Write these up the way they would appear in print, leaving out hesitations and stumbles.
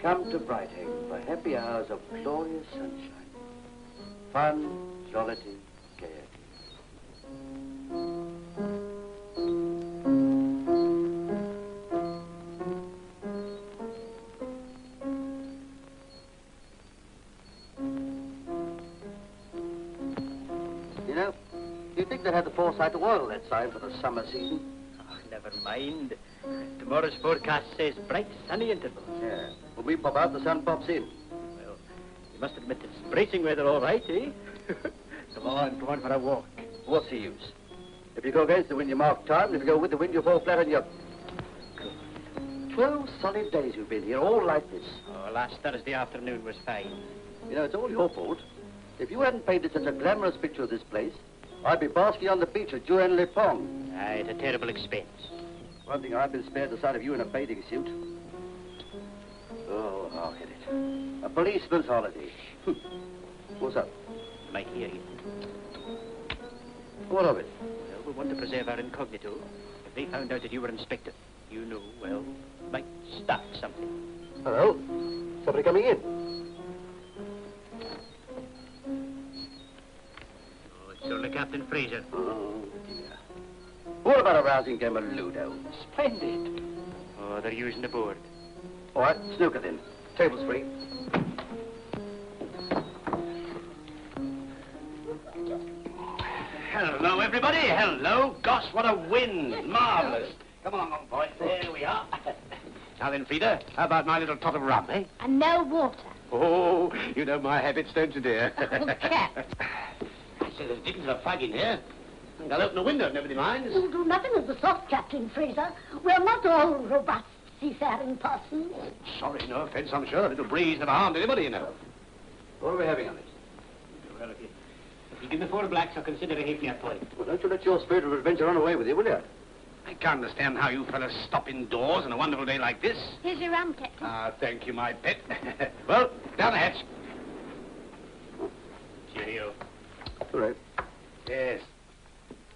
Come to Brighthaven for happy hours of glorious sunshine. Fun, jollity, gaiety. You know, you'd think they had the foresight to oil that sign for the summer season. Oh, never mind. Tomorrow's forecast says bright, sunny intervals. Yeah. When we pop out, the sun pops in. Well, you must admit it's bracing weather all right, eh? Come on for a walk. What's the use? If you go against the wind, you mark time, and if you go with the wind, you fall flat on your... 12 solid days you've been here, all like this. Oh, last Thursday afternoon was fine. You know, it's all your fault. If you hadn't painted such a glamorous picture of this place, I'd be basking on the beach at Juan Le Pong. Aye, at a terrible expense. One thing, I've been spared the sight of you in a bathing suit. Oh, I'll hit it. A policeman's holiday. What's up? You might hear you. What of it? Well, we want to preserve our incognito. If they found out that you were Inspector, you know, well, might start something. Hello? Somebody coming in? Oh, it's only Captain Fraser. Oh, dear. What about a rousing game of Ludo? Splendid. Oh, they're using the board. All right, snooker then. Table's free. Hello, everybody. Hello. Gosh, what a wind. Marvellous. Come along, old boy. There we are. Now then, Frida, how about my little tot of rum, eh? And no water. Oh, you know my habits, don't you, dear? Oh, Cap. I say there's dickens of a fag in here. I think I'll open the window, if nobody minds. You'll do nothing of the sort, Captain Fraser. We're not all robust seafaring persons. Sorry, no offence, I'm sure. A little breeze never harmed anybody, you know. What are we having on it? Well, if you give me 4 blacks, I'll consider a halfpenny a point. Well, don't you let your spirit of adventure run away with you, will you? I can't understand how you fellas stop indoors on a wonderful day like this. Here's your rum, Captain. Ah, thank you, my pet. Well, down the hatch. Cheerio. All right. Yes.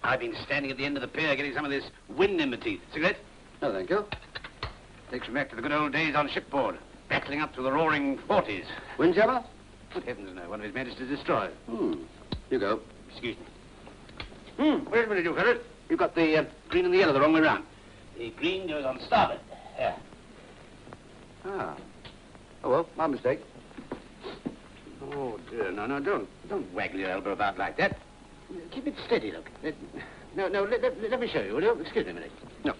I've been standing at the end of the pier getting some of this wind in my teeth. Cigarette? No, thank you. Takes me back to the good old days on shipboard, battling up to the roaring 40s. Windjammer? Good heavens, no. One of His Majesty's destroyers. You go. Excuse me. Wait a minute, you fellas. You've got the green and the yellow the wrong way round. The green goes on starboard. There. Ah. Oh, well, my mistake. Oh, dear. No, don't waggle your elbow about like that. Keep it steady, look. Let me show you, will you? Excuse me a minute. No.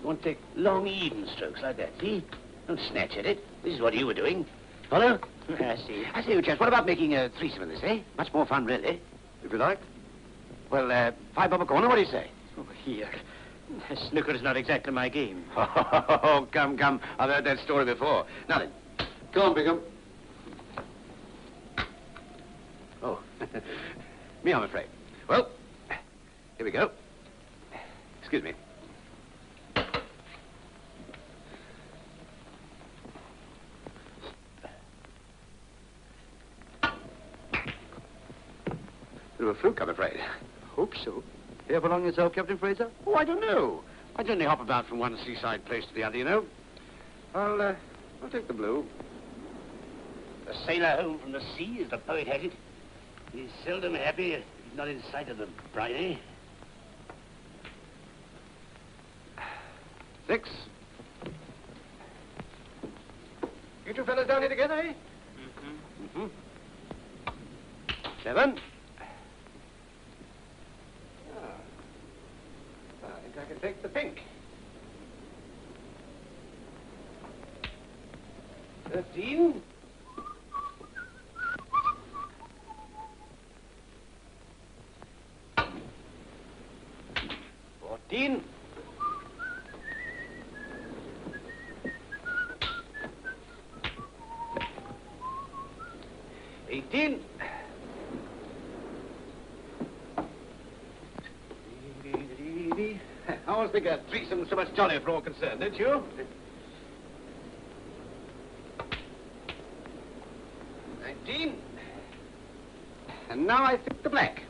You want to take long, even strokes like that, see? Don't snatch at it. This is what you were doing. Follow? I see. I say, you chaps, what about making a threesome of this, eh? Much more fun, really. If you like. Well, 5 bob a corner, what do you say? Oh, here. Snooker's not exactly my game. Oh, come. I've heard that story before. Now then. Go on, Bingham. Oh, me, I'm afraid. Well, here we go. Excuse me. Bit of a fluke, I'm afraid. Hope so. Here for long yourself, Captain Fraser? Oh, I don't know. I generally hop about from one seaside place to the other, you know. I'll take the blue. A sailor home from the sea, as the poet has it. He's seldom happy if he's not in sight of the bride, eh? 6. You two fellas down here together, eh? Mm-hmm. 7. I think I can take the pink. 13. 14. 18. I always think a threesome's so much jollier for all concerned, don't you? 19. And now I think the black.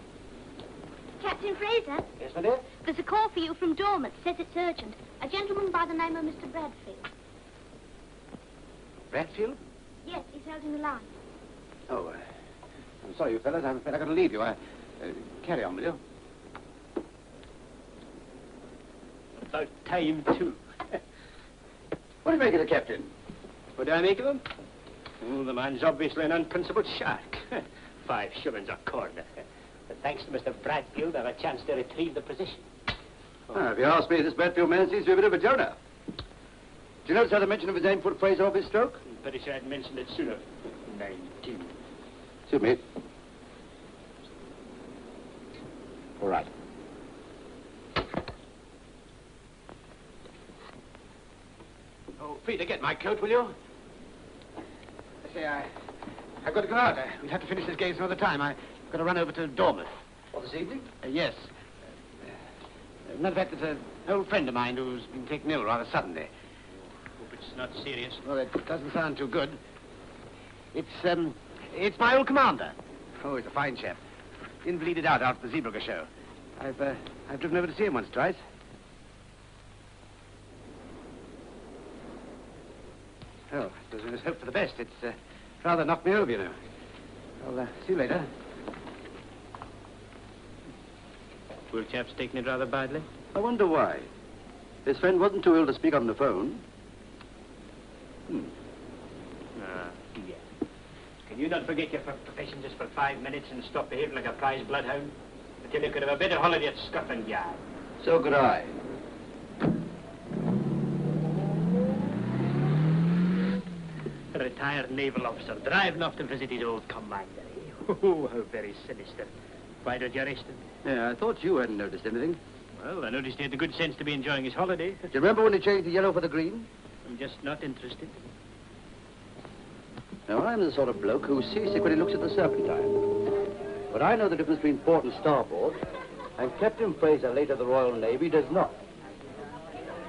Captain Fraser? Yes, my dear? There's a call for you from Dormant. Says it's urgent. A gentleman by the name of Mr. Bradfield. Bradfield? Yes, he's held in the line. Oh, I'm sorry, you fellas. I'm afraid I've got to leave you. Carry on, will you? About time, too. What do you make of the captain? What do I make of him? Oh, the man's obviously an unprincipled shark. 5 shillings a corner. But thanks to Mr. Bradfield, I have a chance to retrieve the position. If you ask me, this Bradfield man seems to be a bit of a Jonah. Do you notice how the mention of his name put Fraser off his stroke? Pretty sure I'd mentioned it sooner. 19. Suit me. All right. Oh, Peter, get my coat, will you? I say, I've got to go out. We'll have to finish this game some other time. I've got to run over to Dormouth. Oh, this evening? Yes. Matter of fact, there's an old friend of mine who's been taken ill rather suddenly. Hope it's not serious. Well, it doesn't sound too good. It's my old commander. Oh, he's a fine chap. Invalided out after the Zeebrugge show. I've driven over to see him once, twice. Oh, I suppose we must hope for the best. It's rather knocked me over, you know. I'll see you later. Poor chap's taking it rather badly. I wonder why. His friend wasn't too ill to speak on the phone. Yeah. Can you not forget your profession just for 5 minutes and stop behaving like a prize bloodhound? Until you could have a better holiday at Scotland Yard. So could I. A retired naval officer driving off to visit his old commander. Oh, how very sinister. Why don't you arrest him? Yeah, I thought you hadn't noticed anything. Well, I noticed he had the good sense to be enjoying his holiday. Do you remember when he changed the yellow for the green? I'm just not interested. Now, I'm the sort of bloke who's seasick when he looks at the Serpentine. But I know the difference between port and starboard, and Captain Fraser, late of the Royal Navy, does not.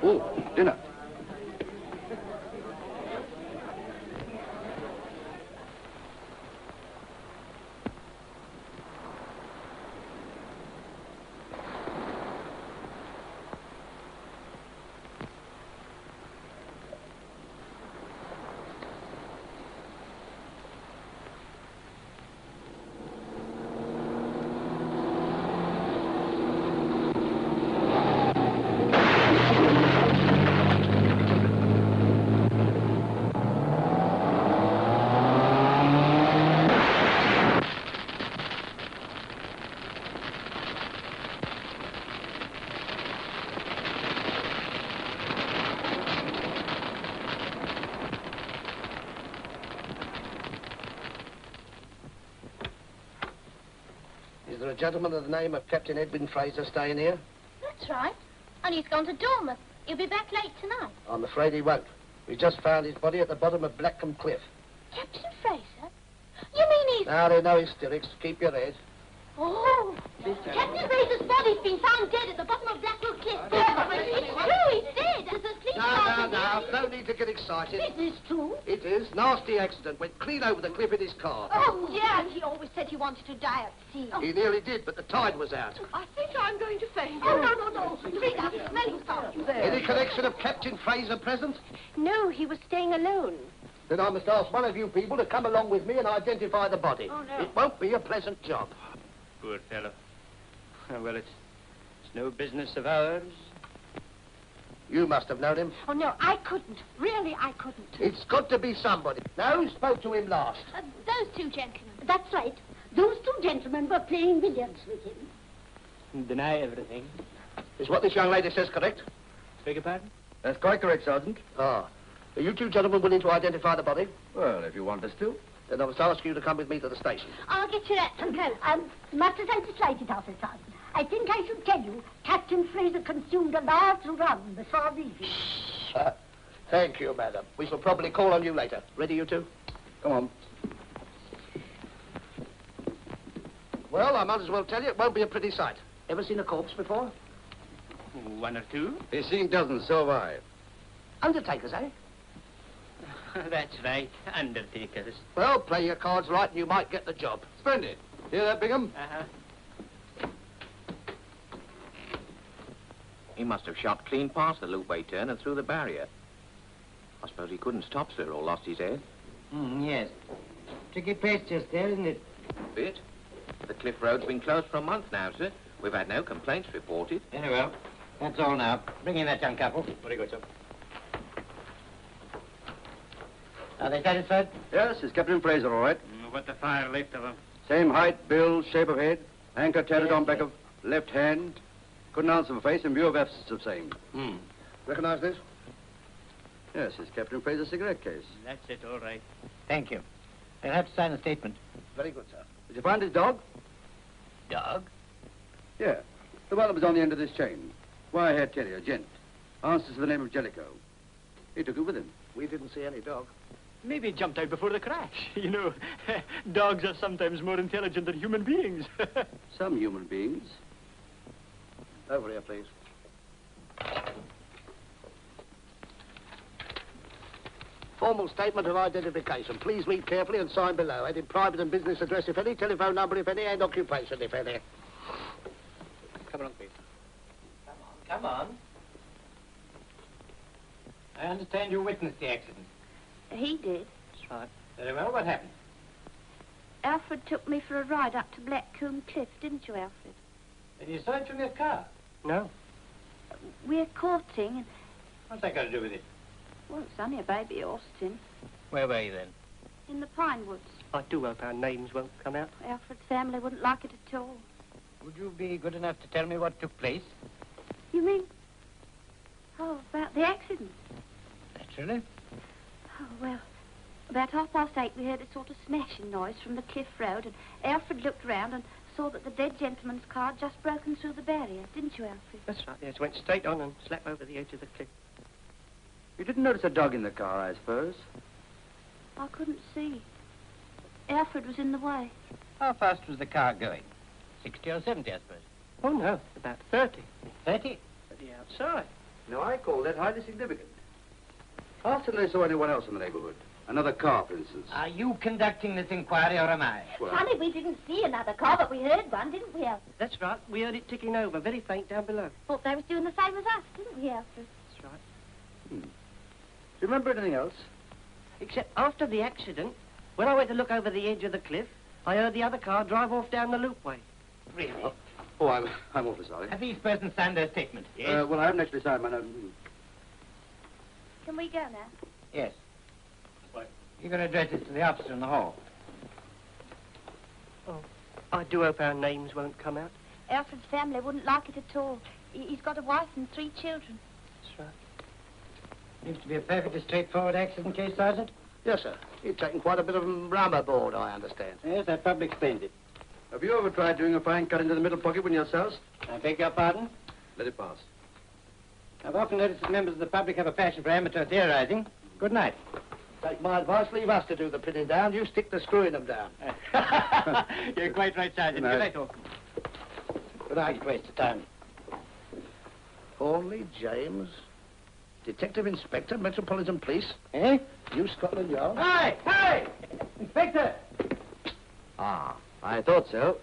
Oh, dinner. Is there a gentleman of the name of Captain Edwin Fraser staying here? That's right. And he's gone to Dormouth. He'll be back late tonight. I'm afraid he won't. We just found his body at the bottom of Blackham Cliff. Captain Fraser? You mean he's... Now, there are no hysterics. Keep your head. Oh! Captain Fraser's body's been found dead at the bottom of Blackwell Cliff. It's true, he's dead. There's a police Now, no need to get excited. This is true. It is. Nasty accident. Went clean over the cliff in his car. Oh, yeah, and he always said he wanted to die at sea. He nearly did, but the tide was out. I think I'm going to faint. Oh, no. Rita, smelling salts. Any connection of Captain Fraser present? No, he was staying alone. Then I must ask one of you people to come along with me and identify the body. Oh, no. It won't be a pleasant job. Poor fellow. Oh, well, it's no business of ours. You must have known him. Oh, no, I couldn't. Really, I couldn't. It's got to be somebody. Now, who spoke to him last? Those 2 gentlemen. That's right. Those 2 gentlemen were playing billiards with him. Deny everything. Is what this young lady says correct? Beg your pardon? That's quite correct, Sergeant. Ah. Are you 2 gentlemen willing to identify the body? Well, if you want us to. Then I must ask you to come with me to the station. I'll get you that some coat. Much as I dislike it, Officer Sergeant, I think I should tell you Captain Fraser consumed a large rum before leaving. Thank you, madam. We shall probably call on you later. Ready, you 2? Come on. Well, I might as well tell you, it won't be a pretty sight. Ever seen a corpse before? 1 or 2? He's seen dozens, so have I. Undertakers, eh? That's right, undertakers. Well, play your cards right and you might get the job. Splendid. Hear that, Bingham? Uh-huh. He must have shot clean past the loop-way turn and through the barrier. I suppose he couldn't stop, sir, or lost his head. Yes. Tricky place just there, isn't it? Bit. The cliff road's been closed for a month now, sir. We've had no complaints reported. Very well. That's all now. Bring in that young couple. Very good, sir. Are they satisfied? Yes, it's Captain Fraser, all right. What the fire left of him? Same height, build, shape of head, anchor tethered on back of left hand. Couldn't answer for face in view of absence of same. Recognize this? Yes, it's Captain Fraser's cigarette case. That's it, all right. Thank you. They'll have to sign a statement. Very good, sir. Did you find his dog? Dog? Yeah. The one that was on the end of this chain. Wire-haired terrier, gent. Answers to the name of Jellicoe. He took it with him. We didn't see any dog. Maybe he jumped out before the crash. You know, dogs are sometimes more intelligent than human beings. Some human beings. Over here, please. Formal statement of identification. Please read carefully and sign below. Adding private and business address, if any, telephone number, if any, and occupation, if any. Come along, please. Come on. I understand you witnessed the accident. He did. That's right. Very well. What happened? Alfred took me for a ride up to Blackcomb Cliff, didn't you, Alfred? Did you saw it from your car? No. We're courting, and, What's that got to do with it? well, it's only a baby Austin, Where were you then? in the pine woods. I do hope our names won't come out. Alfred's family wouldn't like it at all. Would you be good enough to tell me what took place? You mean? Oh, about the accident. Naturally. Oh, well, about 8:30 we heard a sort of smashing noise from the cliff road, and Alfred looked round and saw that the dead gentleman's car had just broken through the barrier, didn't you, Alfred? That's right, yes. Went straight on and slapped over the edge of the cliff. You didn't notice a dog in the car, I suppose? I couldn't see. Alfred was in the way. How fast was the car going? 60 or 70, I suppose. Oh, no, about 30. 30? At the outside. Now, I call that highly significant. Ask them if they saw anyone else in the neighborhood. Another car, for instance. Are you conducting this inquiry or am I? Well, Funny we didn't see another car, but we heard one, didn't we, Alfred? That's right. We heard it ticking over, very faint down below. Thought they was doing the same as us, didn't we, Alfred? That's right. Do you remember anything else? Except after the accident, when I went to look over the edge of the cliff, I heard the other car drive off down the loopway. Really? Oh, I'm awfully sorry. Have these persons signed their statement? Well, I haven't actually signed my note. Can we go now? Yes. What? You're going to address this to the officer in the hall. Oh, I do hope our names won't come out. Alfred's family wouldn't like it at all. He's got a wife and 3 children. That's right. Seems to be a perfectly straightforward accident case, Sergeant. Yes, sir. You've taken quite a bit of rum aboard, I understand. Yes, that probably explains it. Have you ever tried doing a fine cut into the middle pocket when you're soused? I beg your pardon? Let it pass. I've often noticed that members of the public have a passion for amateur theorizing. Good night. Take my advice, leave us to do the pinning down. You stick to screwing them down. You're quite right, Sergeant. Good Good night. night, all. Good night. Waste of time. Hornleigh, James, Detective Inspector, Metropolitan Police, Eh? New Scotland Yard. Hi! Hi! Inspector! Ah, I thought so.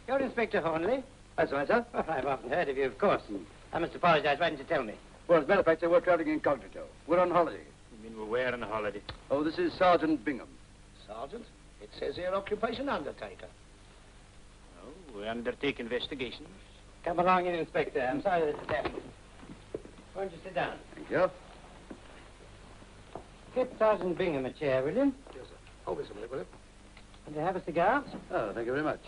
You're Inspector Hornleigh? That's right, sir. Oh, I've often heard of you, of course. I must apologize. Why didn't you tell me? Well, as a matter of fact, sir, we're traveling incognito. We're on holiday. You mean we're where on a holiday? Oh, this is Sergeant Bingham. Sergeant, it says here occupation undertaker. Oh, we undertake investigations. Come along in, Inspector. I'm sorry this has happened. Why don't you sit down? Thank you. Get Sergeant Bingham a chair, will you? Yes, sir. Hold this a minute, will you? And to have a cigar? Oh, thank you very much.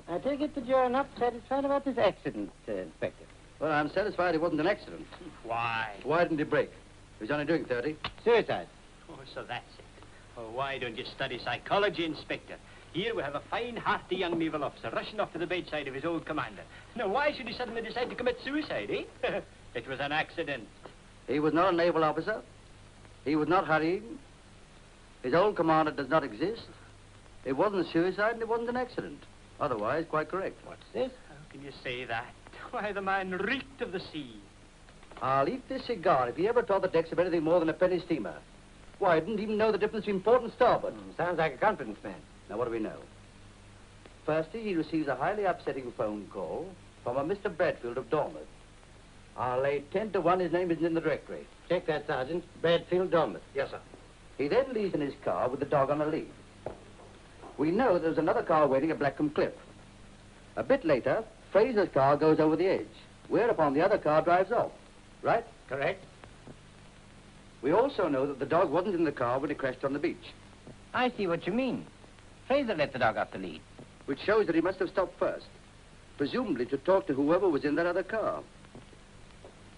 I take it that you're not satisfied about this accident, Inspector. Well, I'm satisfied it wasn't an accident. Why? Why didn't he break? He was only doing 30. Suicide. Oh, so that's it. Oh, why don't you study psychology, Inspector? Here we have a fine, hearty young naval officer rushing off to the bedside of his old commander. Now, why should he suddenly decide to commit suicide, eh? It was an accident. He was not a naval officer. He was not hurrying. His old commander does not exist. It wasn't suicide and it wasn't an accident. Otherwise, quite correct. What's this? How can you say that? Why, the man reeked of the sea. I'll eat this cigar if he ever taught the decks of anything more than a penny steamer. Why, I didn't even know the difference between port and starboard. Sounds like a confidence man. Now, what do we know? Firstly, he receives a highly upsetting phone call, from a Mr. Bradfield of Dormouth. I'll lay 10 to 1 his name isn't in the directory. Check that, Sergeant. Bradfield, Dormouth. Yes, sir. He then leaves in his car with the dog on a lead. We know there's another car waiting at Blackham Cliff. A bit later, Fraser's car goes over the edge, whereupon the other car drives off. Right? Correct. We also know that the dog wasn't in the car when it crashed on the beach, I see what you mean. Fraser let the dog off the lead. which shows that he must have stopped first, presumably to talk to whoever was in that other car.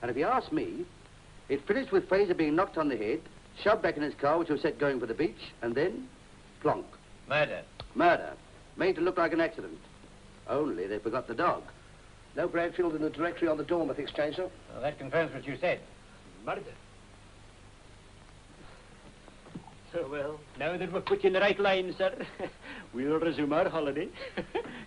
And if you ask me, it finished with Fraser being knocked on the head, shoved back in his car, which was set going for the beach, and then, plonk. Murder. Murder. Made to look like an accident. Only they forgot the dog. No Bradfield in the directory on the Dormouth exchange, sir? Well, that confirms what you said. Murder. So, well, now that we've put you in the right line, sir, we'll resume our holiday.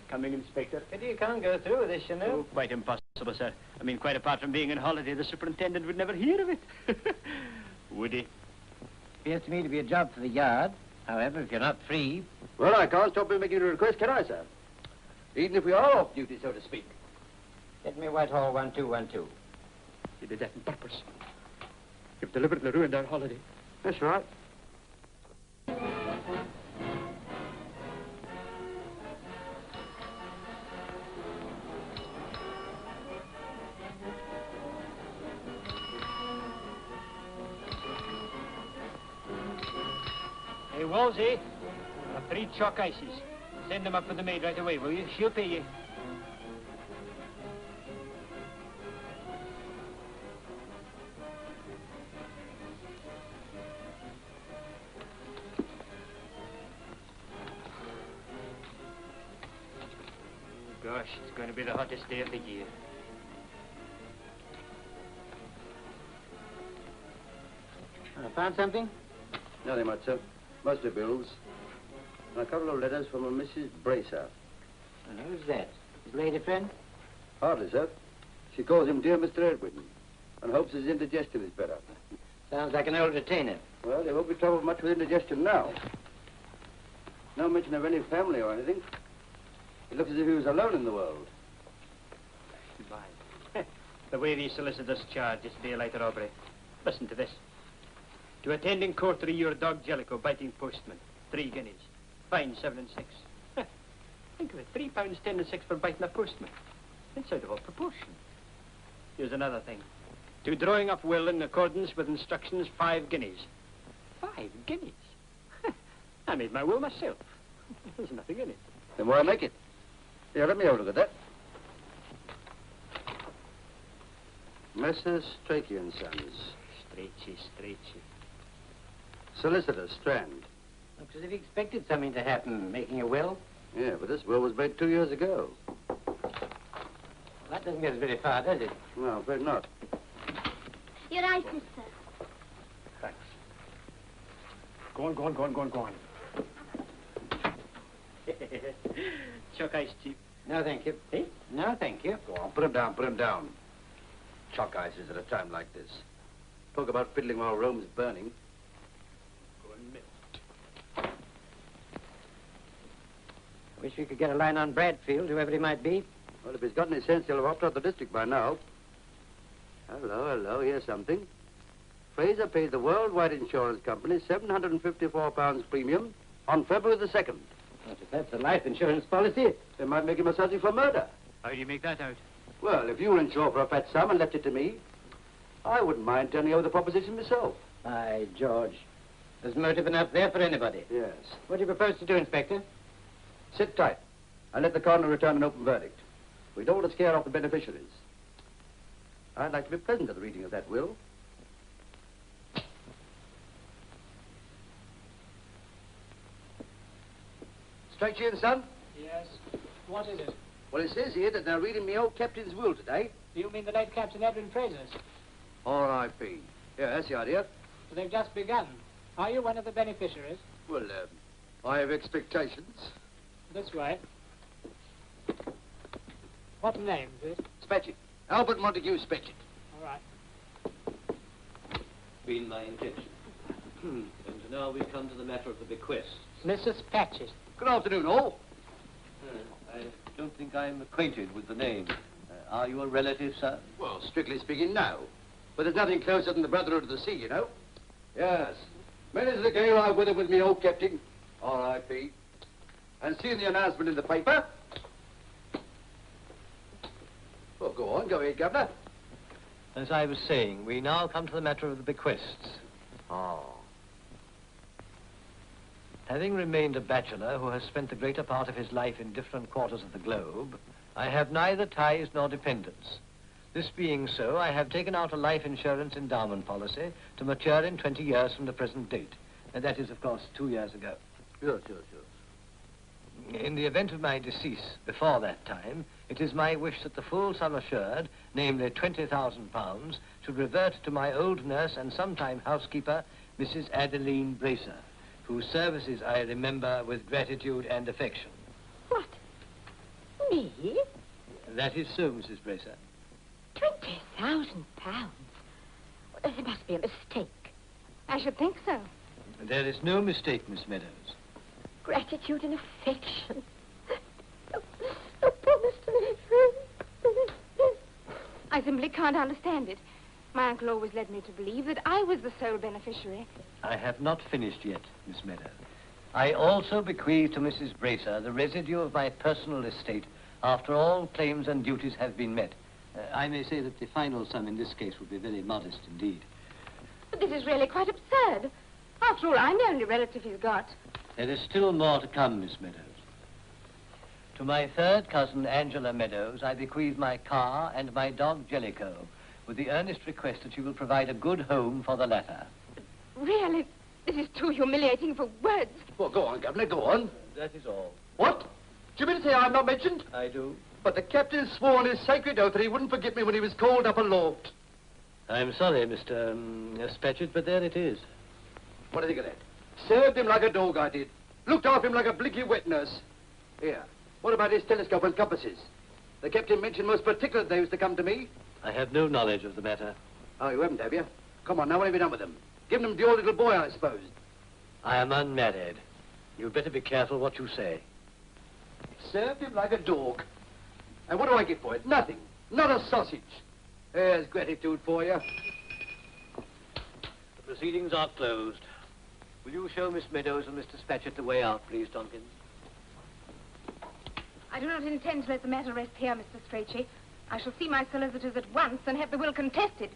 Coming, Inspector. Pity you can't go through with this, you know. Oh, quite impossible, sir. I mean, quite apart from being on holiday, the superintendent would never hear of it. Would he? Appears to me to be a job for the yard. However, if you're not free... Well, I can't stop him making a request, can I, sir? Even if we are off duty, so to speak. Get me Whitehall 1212. He did that on purpose. You've deliberately ruined our holiday. That's right. Hey, Wolsey, 3 chalk ices. Send them up for the maid right away, will you? She'll pay you. Gosh, it's going to be the hottest day of the year. Found something? Nothing much, sir. Mostly bills. And a couple of letters from a Mrs. Bracer. And who's that? His lady friend? Hardly, sir. She calls him Dear Mr. Edwin and hopes his indigestion is better. Sounds like an old retainer. Well, there won't be trouble much with indigestion now. No mention of any family or anything. It looks as if he was alone in the world. My. The way these solicitors charge is daylight robbery. Listen to this. To attend in court to your dog Jellicoe biting postman, 3 guineas. Fine 7 and 6. Think of it, £3, 10 and 6 for biting a postman. It's out of all proportion. Here's another thing. To drawing up will in accordance with instructions, 5 guineas. 5 guineas? I made my will myself. There's nothing in it. Then why make it? Here, let me have a look at that. Messrs. Strachey and Sons. Strachey. Solicitor, Strand. Looks as if he expected something to happen, making a will. Yeah, but this will was made 2 years ago. Well, that doesn't get us very far, does it? No, I'm afraid not. Your ices, sir. Thanks. Go on. Chalk ice, Chief. No, thank you. Eh? No, thank you. Go on, put him down. Chalk ices at a time like this. Talk about fiddling while Rome's burning. Go on, Mill. Wish we could get a line on Bradfield, whoever he might be. Well, if he's got any sense, he'll have hopped out the district by now. Hello, here's something. Fraser paid the Worldwide Insurance Company £754 premium on February the 2nd. But if that's a life insurance policy... They might make him a subject for murder. How do you make that out? Well, if you were insured for a fat sum and left it to me, I wouldn't mind turning over the proposition myself. By George. There's motive enough there for anybody. Yes. What do you propose to do, Inspector? Sit tight and let the coroner return an open verdict. We don't want to scare off the beneficiaries. I'd like to be present at the reading of that will. Strachey and Son? Yes. What is it? Well, it says here that they're reading me old captain's will today. Do you mean the late Captain Edwin Fraser's? R.I.P. Yeah, that's the idea. Well, they've just begun. Are you one of the beneficiaries? Well, I have expectations. This way. What name is it? Spatchett. Albert Montague Spatchett. All right. Been my intention. And now we come to the matter of the bequest. Mrs. Patchett. Good afternoon, all. I don't think I'm acquainted with the name. Are you a relative, sir? Well, strictly speaking, no. But there's nothing closer than the brotherhood of the sea, you know. Yes. Many's the gale I've weathered with me old captain, R.I.P. And seeing the announcement in the paper. Well, go on, go ahead, Governor. As I was saying, we now come to the matter of the bequests. Oh. Having remained a bachelor who has spent the greater part of his life in different quarters of the globe, I have neither ties nor dependents. This being so, I have taken out a life insurance endowment policy to mature in 20 years from the present date. And that is, of course, 2 years ago. Sure. In the event of my decease before that time, it is my wish that the full sum assured, namely £20,000, should revert to my old nurse and sometime housekeeper, Mrs. Adeline Bracer, whose services I remember with gratitude and affection. What? Me? That is so, Mrs. Bracer. £20,000? There must be a mistake. I should think so. There is no mistake, Miss Meadows. Gratitude and affection. Oh, poor Mr. I simply can't understand it. My uncle always led me to believe that I was the sole beneficiary. I have not finished yet, Miss Meadows. I also bequeath to Mrs. Bracer the residue of my personal estate after all claims and duties have been met. I may say that the final sum in this case will be very modest indeed. But this is really quite absurd. After all, I'm the only relative he's got. There is still more to come, Miss Meadows. To my third cousin, Angela Meadows, I bequeath my car and my dog, Jellicoe, with the earnest request that you will provide a good home for the latter. Really, this is too humiliating for words. Well, go on, Governor, go on. That is all. What? Do you mean to say I'm not mentioned? I do. But the captain swore on his sacred oath that he wouldn't forget me when he was called up aloft. I'm sorry, Mr. Spatchett, but there it is. What do you think of that? Served him like a dog, I did. Looked after him like a blinky wet nurse. Here, what about his telescope and compasses? The captain mentioned most particular they was to come to me. I have no knowledge of the matter. Oh, you haven't, have you? Come on, now, what have you done with them? Given them to your little boy, I suppose. I am unmarried. You'd better be careful what you say. Served him like a dog. And what do I get for it? Nothing. Not a sausage. There's gratitude for you. The proceedings are closed. Will you show Miss Meadows and Mr. Spatchett the way out, please, Tompkins? I do not intend to let the matter rest here, Mr. Strachey. I shall see my solicitors at once and have the will contested.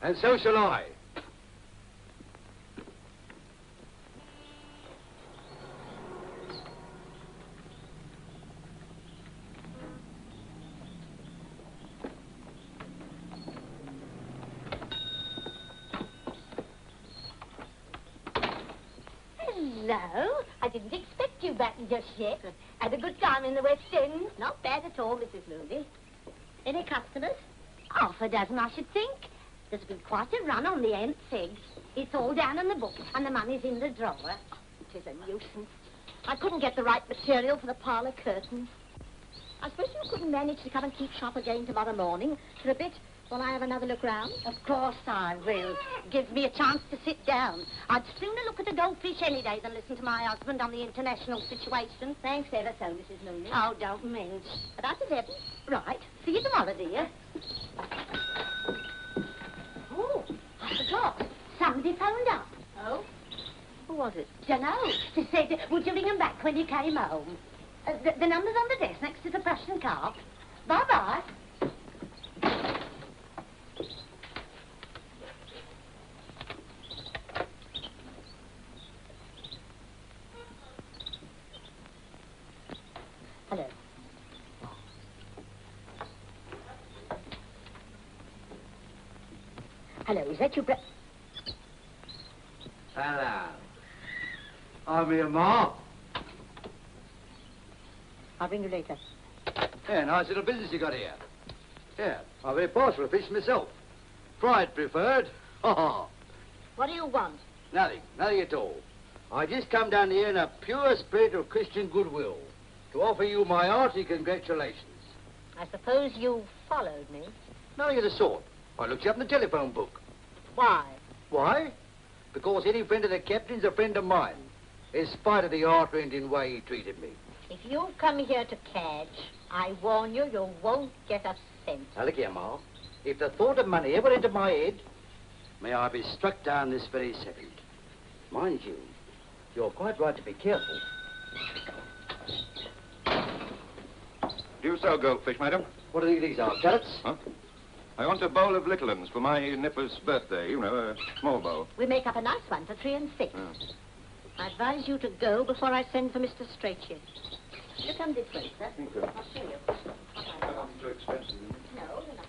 And so shall I. Hello. I didn't expect you back just yet. Had a good time in the West End? Not bad at all, Mrs. Mooney. Any customers? Half a dozen, I should think. There's been quite a run on the Ent figs. It's all down in the book, and the money's in the drawer. It is a nuisance. I couldn't get the right material for the parlour curtains. I suppose you couldn't manage to come and keep shop again tomorrow morning for a bit while I have another look round? Of course I will. Gives me a chance to sit down. I'd sooner look at a goldfish any day than listen to my husband on the international situation. Thanks ever so, Mrs. Mooney. Oh, don't mince. About 11. Right. See you tomorrow, dear. Oh, I forgot. Somebody phoned up. Oh? Who was it? Dunno. She said, would you ring him back when you came home? The number's on the desk next to the Prussian car. Bye-bye. Hello. Hello, is that you, Hello. I'm here, Ma. I'll bring you later. Yeah, nice little business you got here. Yeah, I'm very partial to fish myself. Fried preferred. Ha ha. What do you want? Nothing at all. I just come down here in a pure spirit of Christian goodwill to offer you my hearty congratulations. I suppose you followed me. Nothing of the sort. I looked you up in the telephone book. Why? Why? Because any friend of the captain's a friend of mine, in spite of the heart-rending way he treated me. If you come here to catch, I warn you, you won't get a cent. Now, look here, Ma. If the thought of money ever entered my head, may I be struck down this very second. Mind you, you're quite right to be careful. Do you sell goldfish, madam? What do you think these are, carrots? Huh? I want a bowl of little uns for my nipper's birthday. You know, a small bowl. We make up a nice one for 3 and 6. I advise you to go before I send for Mr. Strachey. You come this way, sir. Thank you. I'll show you. Too expensive. No, you're not.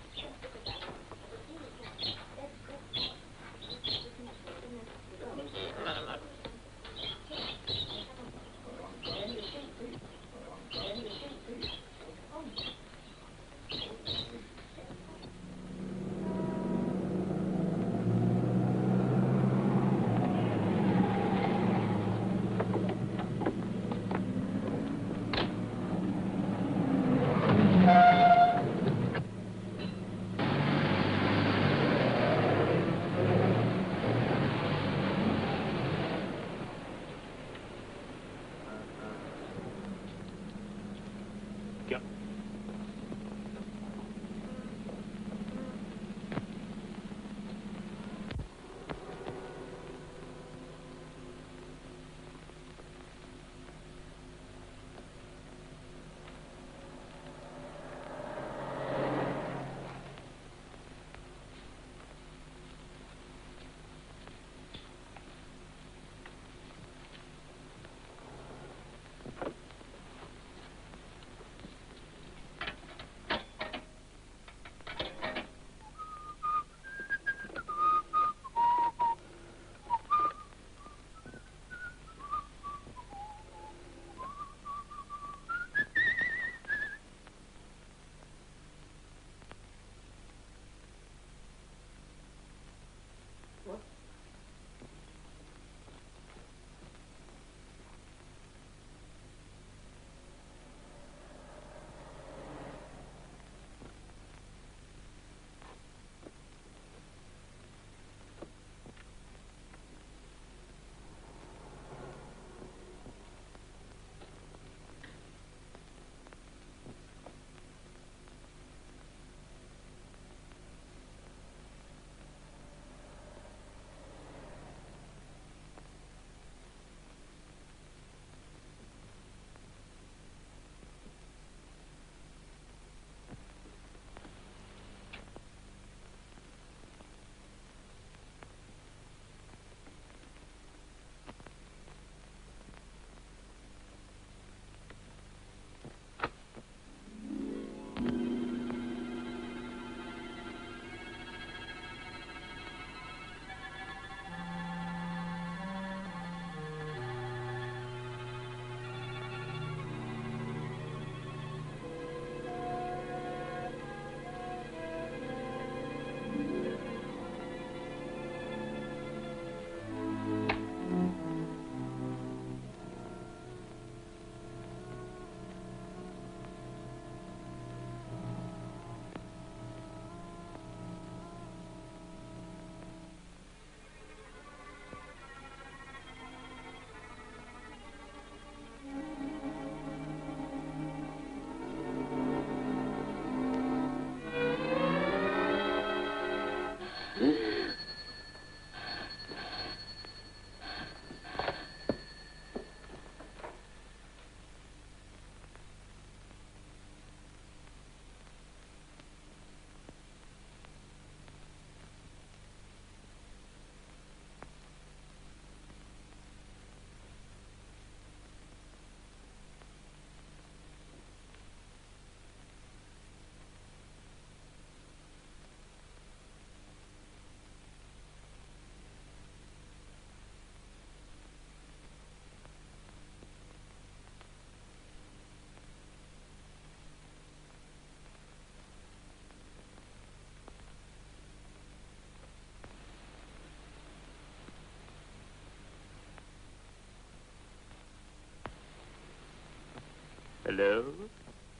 Hello?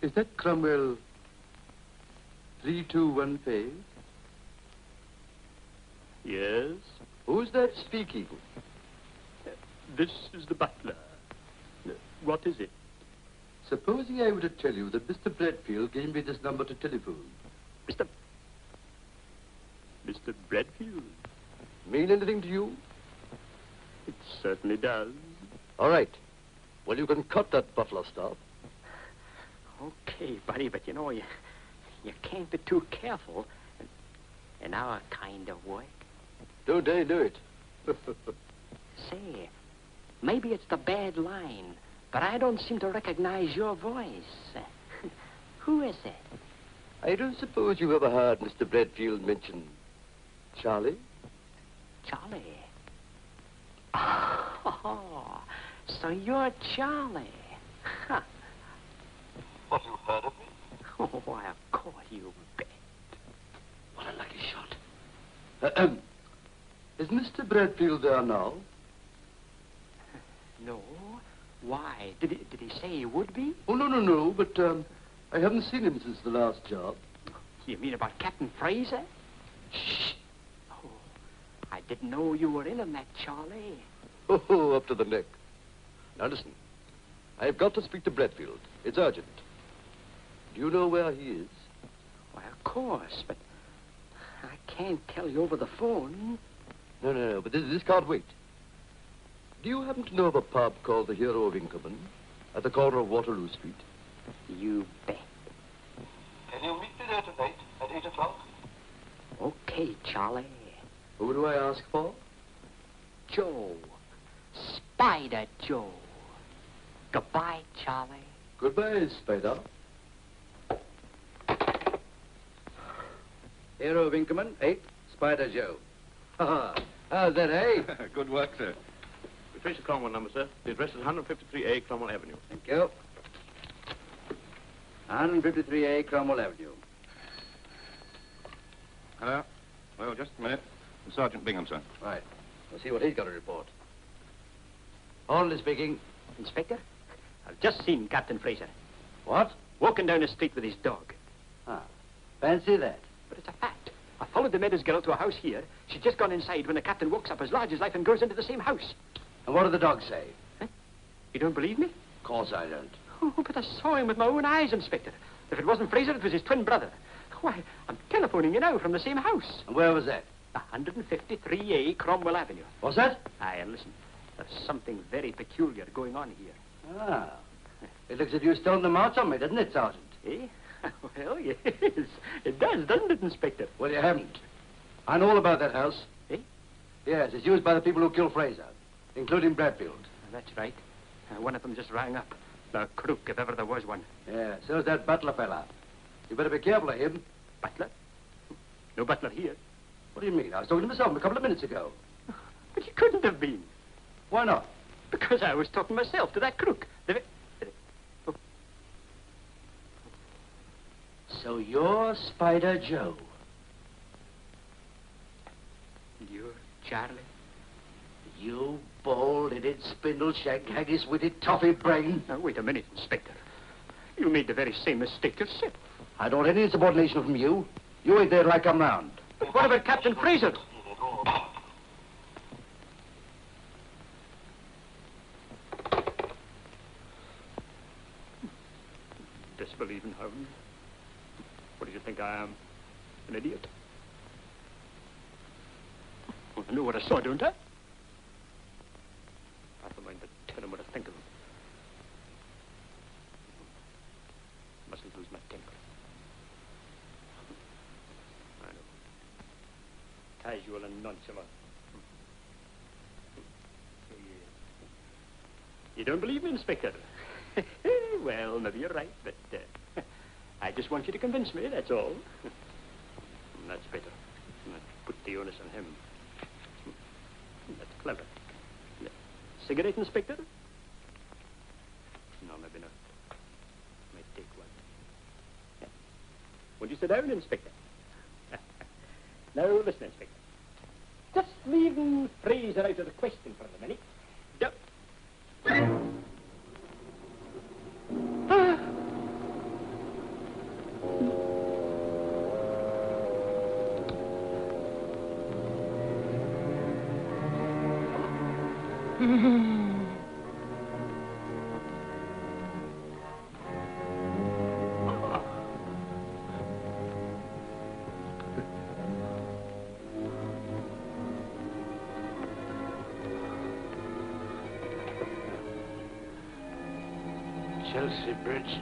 Is that Cromwell 3215? Yes? Who's that speaking? This is the butler. What is it? Supposing I were to tell you that Mr. Bradfield gave me this number to telephone. Mr. Bradfield? Mean anything to you? It certainly does. All right. Well, you can cut that buffalo stuff. Okay, buddy, but you know, you can't be too careful in our kind of work. Don't I do it? Say, maybe it's the bad line, but I don't seem to recognize your voice. Who is it? I don't suppose you ever heard Mr. Bradfield mention Charlie? Charlie? Oh, so you're Charlie. Huh. Have you heard of me? Oh, why, of course you bet. What a lucky shot. Is Mr. Bradfield there now? No. Why? Did he say he would be? Oh, no, but I haven't seen him since the last job. You mean about Captain Fraser? Shh. Oh, I didn't know you were in on that, Charlie. Oh, up to the neck. Now, listen. I've got to speak to Bradfield. It's urgent. Do you know where he is? Why, of course, but I can't tell you over the phone. No, but this can't wait. Do you happen to know of a pub called the Hero of Incognito at the corner of Waterloo Street? You bet. Can you meet me there tonight at 8 o'clock? Okay, Charlie. Who do I ask for? Joe. Spider Joe. Goodbye, Charlie. Goodbye, Spider. Hero of Incognito, 8, Spider Joe. How's that, eh? Good work, sir. We traced the Cromwell number, sir. The address is 153A Cromwell Avenue. Thank you. 153A Cromwell Avenue. Hello? Well, just a minute. Sergeant Bingham, sir. Right. We'll see what he's got to report. Hornleigh speaking. Inspector, I've just seen Captain Fraser. What? Walking down the street with his dog. Fancy that. But it's a fact. I followed the Meadows girl to a house here. She'd just gone inside when the captain walks up as large as life and goes into the same house. And what did the dog say? Huh? You don't believe me? Of course I don't. Oh, but I saw him with my own eyes, Inspector. If it wasn't Fraser, it was his twin brother. Why, I'm telephoning you now from the same house. And where was that? 153A Cromwell Avenue. What's that? Aye, and listen, there's something very peculiar going on here. It looks as if you stolen them out on me, doesn't it, Sergeant? Eh? Well, yes. It does, doesn't it, Inspector? Well, you haven't. I know all about that house. Eh? Yes, it's used by the people who killed Fraser, including Bradfield. That's right. One of them just rang up. The crook, if ever there was one. Yeah, so's that butler fella. You better be careful of him. Butler? No butler here. What do you mean? I was talking to myself a couple of minutes ago. But you couldn't have been. Why not? Because I was talking myself to that crook. Oh. So you're Spider Joe. You're Charlie? You bald-headed, spindle-shagged, haggis-witted, toffee brain. Now, wait a minute, Inspector. You made the very same mistake yourself. I don't want any subordination from you. You ain't there till I come round. But what about Captain Fraser? Disbelieving hound. What do you think I am? An idiot? Well, I know what I saw, don't I? I don't mind to tell him what I think of him. Mustn't lose my temper. I know. Casual and nonchalant. You don't believe me, Inspector? Well, maybe you're right, but I just want you to convince me, that's all. That's better. Put the onus on him. That's clever. Cigarette, Inspector? No, maybe not. Might take one. Won't you sit down, Inspector? Now, listen, Inspector. Just leaving Fraser out of the question for the minute. Chelsea Bridge.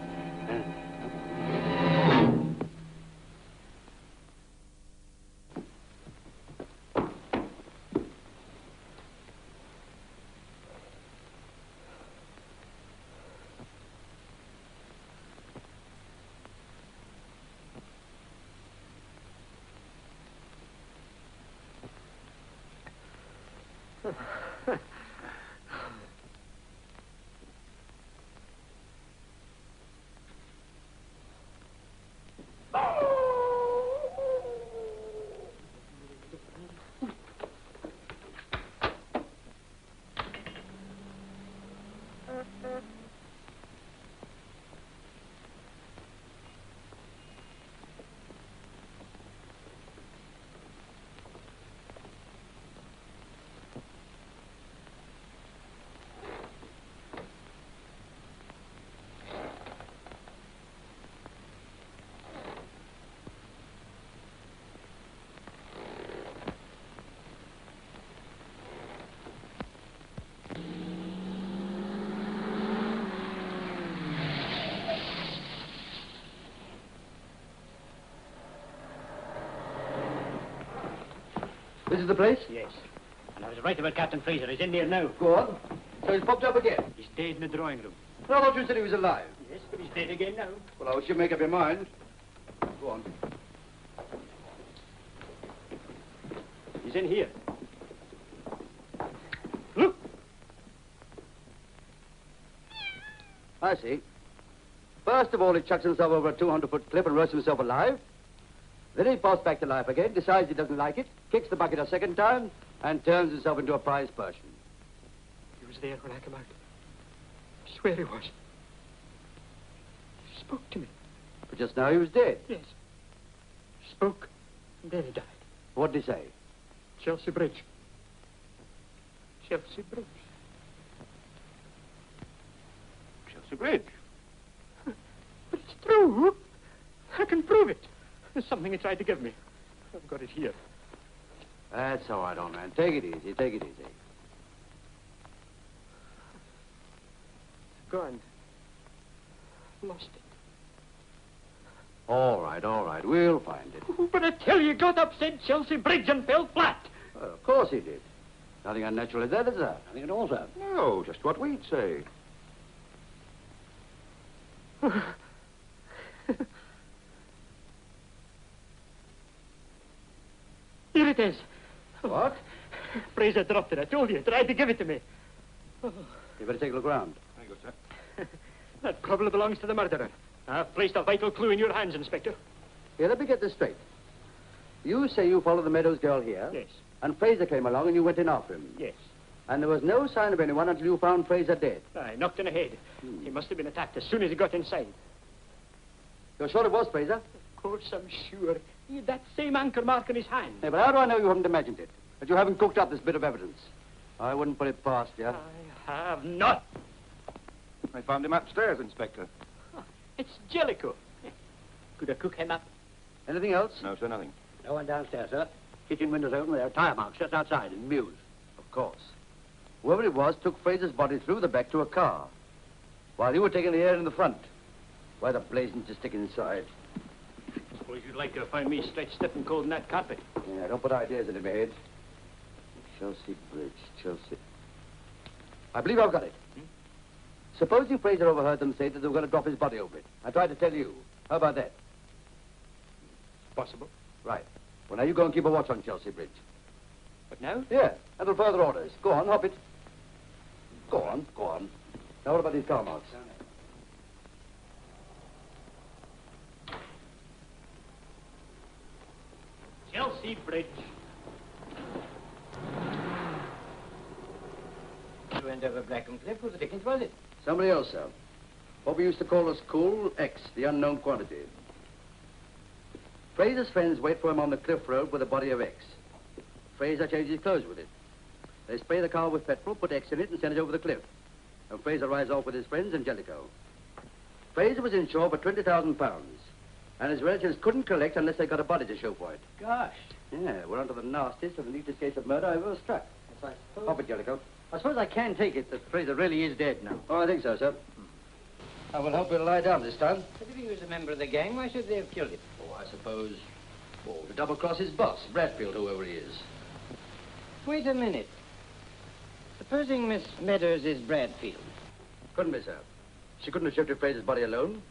This is the place? Yes. And I was right about Captain Fraser. He's in there now. Go on. So he's popped up again? He's dead in the drawing room. I thought you said he was alive. Yes, but he's dead again now. Well, I wish you'd make up your mind. Go on. He's in here. Look! I see. First of all, he chucks himself over a 200-foot cliff and roasts himself alive. Then he pops back to life again, decides he doesn't like it, kicks the bucket a second time, and turns himself into a prize Persian. He was there when I came out. I swear he was. He spoke to me. But just now he was dead. Yes. He spoke, and then he died. What did he say? Chelsea Bridge. Chelsea Bridge. Chelsea Bridge. But it's true. I can prove it. There's something he tried to give me. I've got it here. That's all right, old man. Take it easy, take it easy. Gone. Lost it. All right. We'll find it. Oh, but I tell you, got up, said Chelsea Bridge and fell flat. Well, of course he did. Nothing unnatural in that, is there? Nothing at all, sir. No, just what we'd say. Here it is. What? Fraser dropped it. I told you. Tried to give it to me. You better take a look around. Very good, sir. That probably belongs to the murderer. I've placed a vital clue in your hands, Inspector. Here, let me get this straight. You say you followed the Meadows girl here? Yes. And Fraser came along and you went in after him? Yes. And there was no sign of anyone until you found Fraser dead? I knocked in the head. He must have been attacked as soon as he got inside. You're sure it was Fraser? Of course, I'm sure. He had that same anchor mark in his hand. Yeah, but how do I know you haven't imagined it? That you haven't cooked up this bit of evidence? I wouldn't put it past you. I have not. I found him upstairs, Inspector. Oh, it's Jellicoe. Could I cook him up? Anything else? No, sir, nothing. No one downstairs, sir. Kitchen windows open with their tire marks just outside in mews. Of course. Whoever it was took Fraser's body through the back to a car, while you were taking the air in the front. Why the blazing to stick inside? Suppose you'd like to find me stretched stiff and cold in that carpet. Yeah, don't put ideas into my head. Chelsea Bridge, Chelsea. I believe I've got it. Supposing Fraser overheard them say that they were going to drop his body over it. I tried to tell you. How about that? Possible. Right. Well, now you go and keep a watch on Chelsea Bridge. But now? Yeah, until further orders. Go on, hop it. Go on. Now what about these car marks? Chelsea Bridge. You went over Blackham Cliff. Who the dickens was it? Somebody else, sir. What we used to call a school X, the unknown quantity. Fraser's friends wait for him on the cliff road with a body of X. Fraser changes his clothes with it. They spray the car with petrol, put X in it, and send it over the cliff. And Fraser rides off with his friends and Jellicoe. Fraser was insured for £20,000, and his relatives couldn't collect unless they got a body to show for it. Gosh. Yeah, we're onto the nastiest and the neatest case of murder I've ever struck. Yes, I suppose. Hop it, Jellicoe. I suppose I can take it that Fraser really is dead now. Oh, I think so, sir. I will help you to lie down this time. But if he was a member of the gang, why should they have killed him? Oh, I suppose... Oh, to double-cross his boss, Bradfield, whoever he is. Wait a minute. Supposing Miss Meadows is Bradfield. Couldn't be, sir. She couldn't have shifted Fraser's body alone.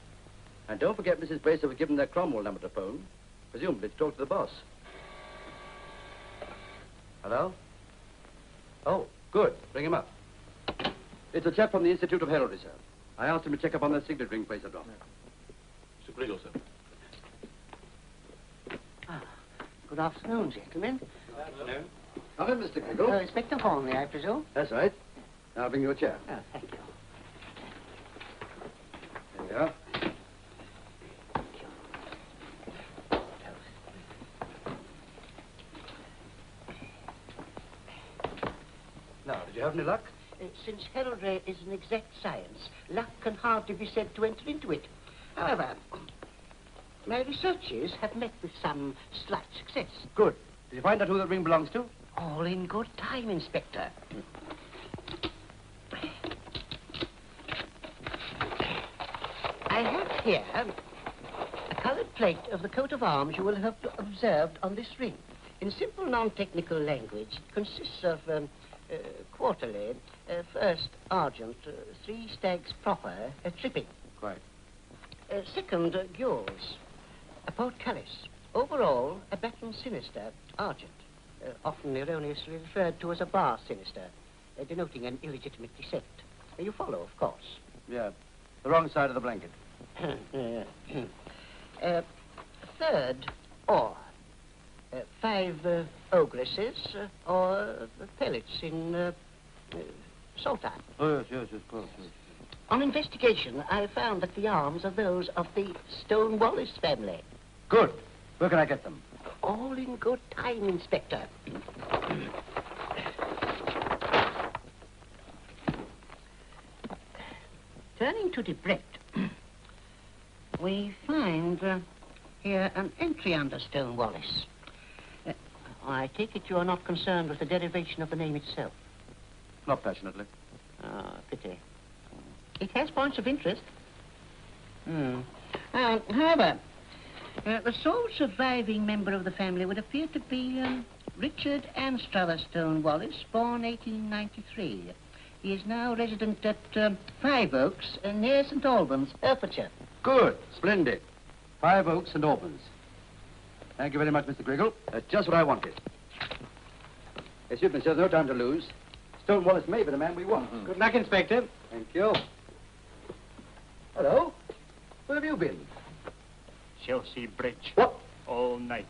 And don't forget Mrs. Fraser was given that Cromwell number to phone, presumably to talk to the boss. Hello? Oh, good. Bring him up. It's a chap from the Institute of Heraldry, sir. I asked him to check up on that signet ring Fraser dropped. Mr. Griggle, sir. Good afternoon, gentlemen. Good afternoon. Come in, Mr. Griggle. Inspector Hornleigh, I presume? That's right. Now I'll bring you a chair. Oh, thank you. There we are. Now, did you have any luck? Since heraldry is an exact science, luck can hardly be said to enter into it. However, my researches have met with some slight success. Good. Did you find out who that ring belongs to? All in good time, Inspector. I have here a coloured plate of the coat of arms you will have observed on this ring. In simple, non-technical language, it consists of quarterly, first argent, 3 stags proper, tripping. Quite. Second, gules, a portcullis. Overall, a baton sinister, argent, often erroneously referred to as a bar sinister, denoting an illegitimate descent. You follow, of course. Yeah. The wrong side of the blanket. Third, or 5 ogresses or pellets in saltire. Oh, yes, of course. Yes. On investigation, I found that the arms are those of the Stone-Wallace family. Good. Where can I get them? All in good time, Inspector. Turning to Debrett, we find here an entry under Stone-Wallace. I take it you are not concerned with the derivation of the name itself. Not passionately. Ah, pity. It has points of interest. However, the sole surviving member of the family would appear to be Richard Anstruther Stone-Wallace, born 1893. He is now resident at 5 Oaks, near St. Albans, Herefordshire. Good. Splendid. 5 Oaks and Albans. Thank you very much, Mr. Griggle. That's just what I wanted. Excuse me, sir, there's no time to lose. Stone-Wallace may be the man we want. Good luck, Inspector. Thank you. Hello? Where have you been? Chelsea Bridge. What? All night.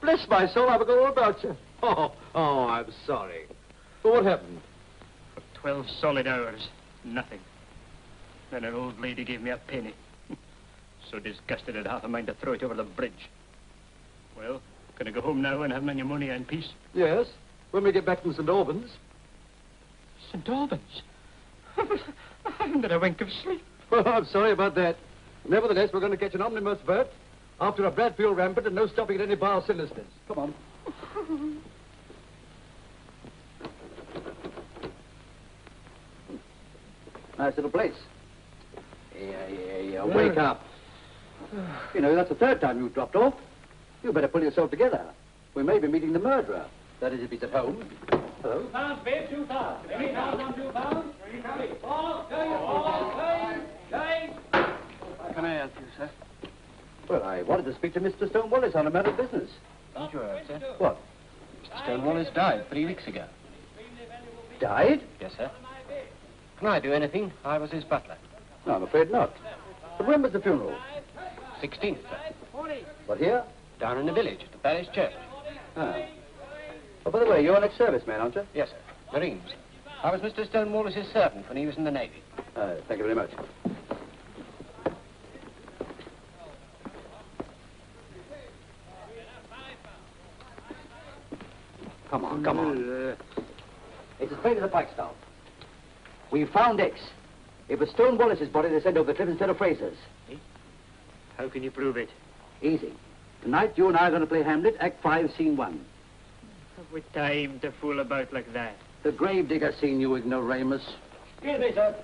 Bless my soul, I forgot all about you. Oh, I'm sorry. But what happened? For 12 solid hours, nothing. Then an old lady gave me a penny. So disgusted I'd half a mind to throw it over the bridge. Well, can I go home now and have my pneumonia in peace? Yes, when we get back from St. Albans. St. Albans? I haven't had a wink of sleep. Well, I'm sorry about that. Nevertheless, we're going to catch an omnibus, Bert, after a Bradfield rampant and no stopping at any bar sinisters. Come on. Nice little place. Yeah. Wake up. You know, that's the 3rd time you've dropped off. You better pull yourself together. We may be meeting the murderer. That is, if he's at home. Hello? £2, babe, £2. £3 on £2. All, going. How can I help you, sir? Well, I wanted to speak to Mr. Stone-Wallace on a matter of business. Did you heard, sir? What? Mr. Stone-Wallace died 3 weeks ago. Died? Yes, sir. Can I do anything? I was his butler. No, I'm afraid not. But when was the funeral? 16th, sir. What, here? Down in the village at the parish church. Ah. Oh, by the way, you're an ex-serviceman, aren't you? Yes, sir. Marines. I was Mr. Stone-Wallace's servant when he was in the Navy. Thank you very much. Come on. It's as plain as a pikestaff. We found X. It was Stone-Wallace's body they sent over the cliff instead of Fraser's. How can you prove it? Easy. Tonight, you and I are going to play Hamlet, Act 5, Scene 1. Have we time to fool about like that? The gravedigger scene, you ignoramus. Excuse me, sir.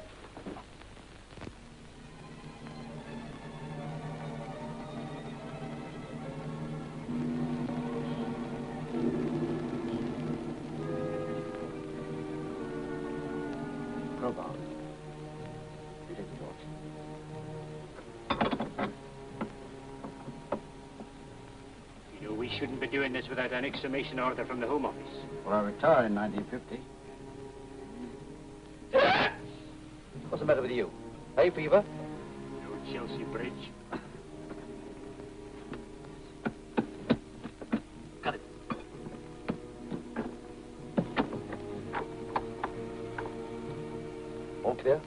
crowbar. You take the torch. You know, we shouldn't be doing this without an exhumation order from the Home Office. Well, I retired in 1950. What's the matter with you? Hay fever? No Chelsea Bridge. Cut it. All clear?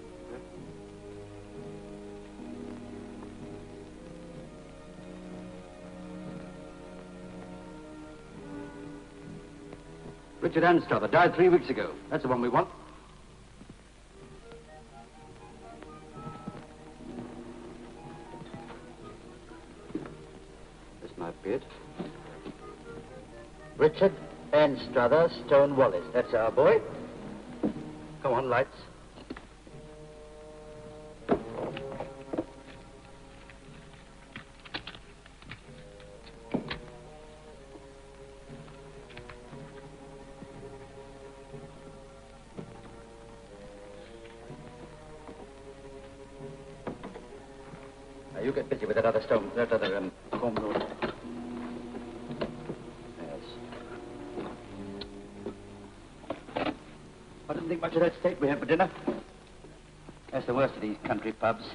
Richard Anstruther died 3 weeks ago. That's the one we want. This might be it. Richard Anstruther, Stone Wallace. That's our boy. Come on, lights. Now, you get busy with that other stone, that other, comb road. Yes. I didn't think much of that steak we had for dinner. That's the worst of these country pubs.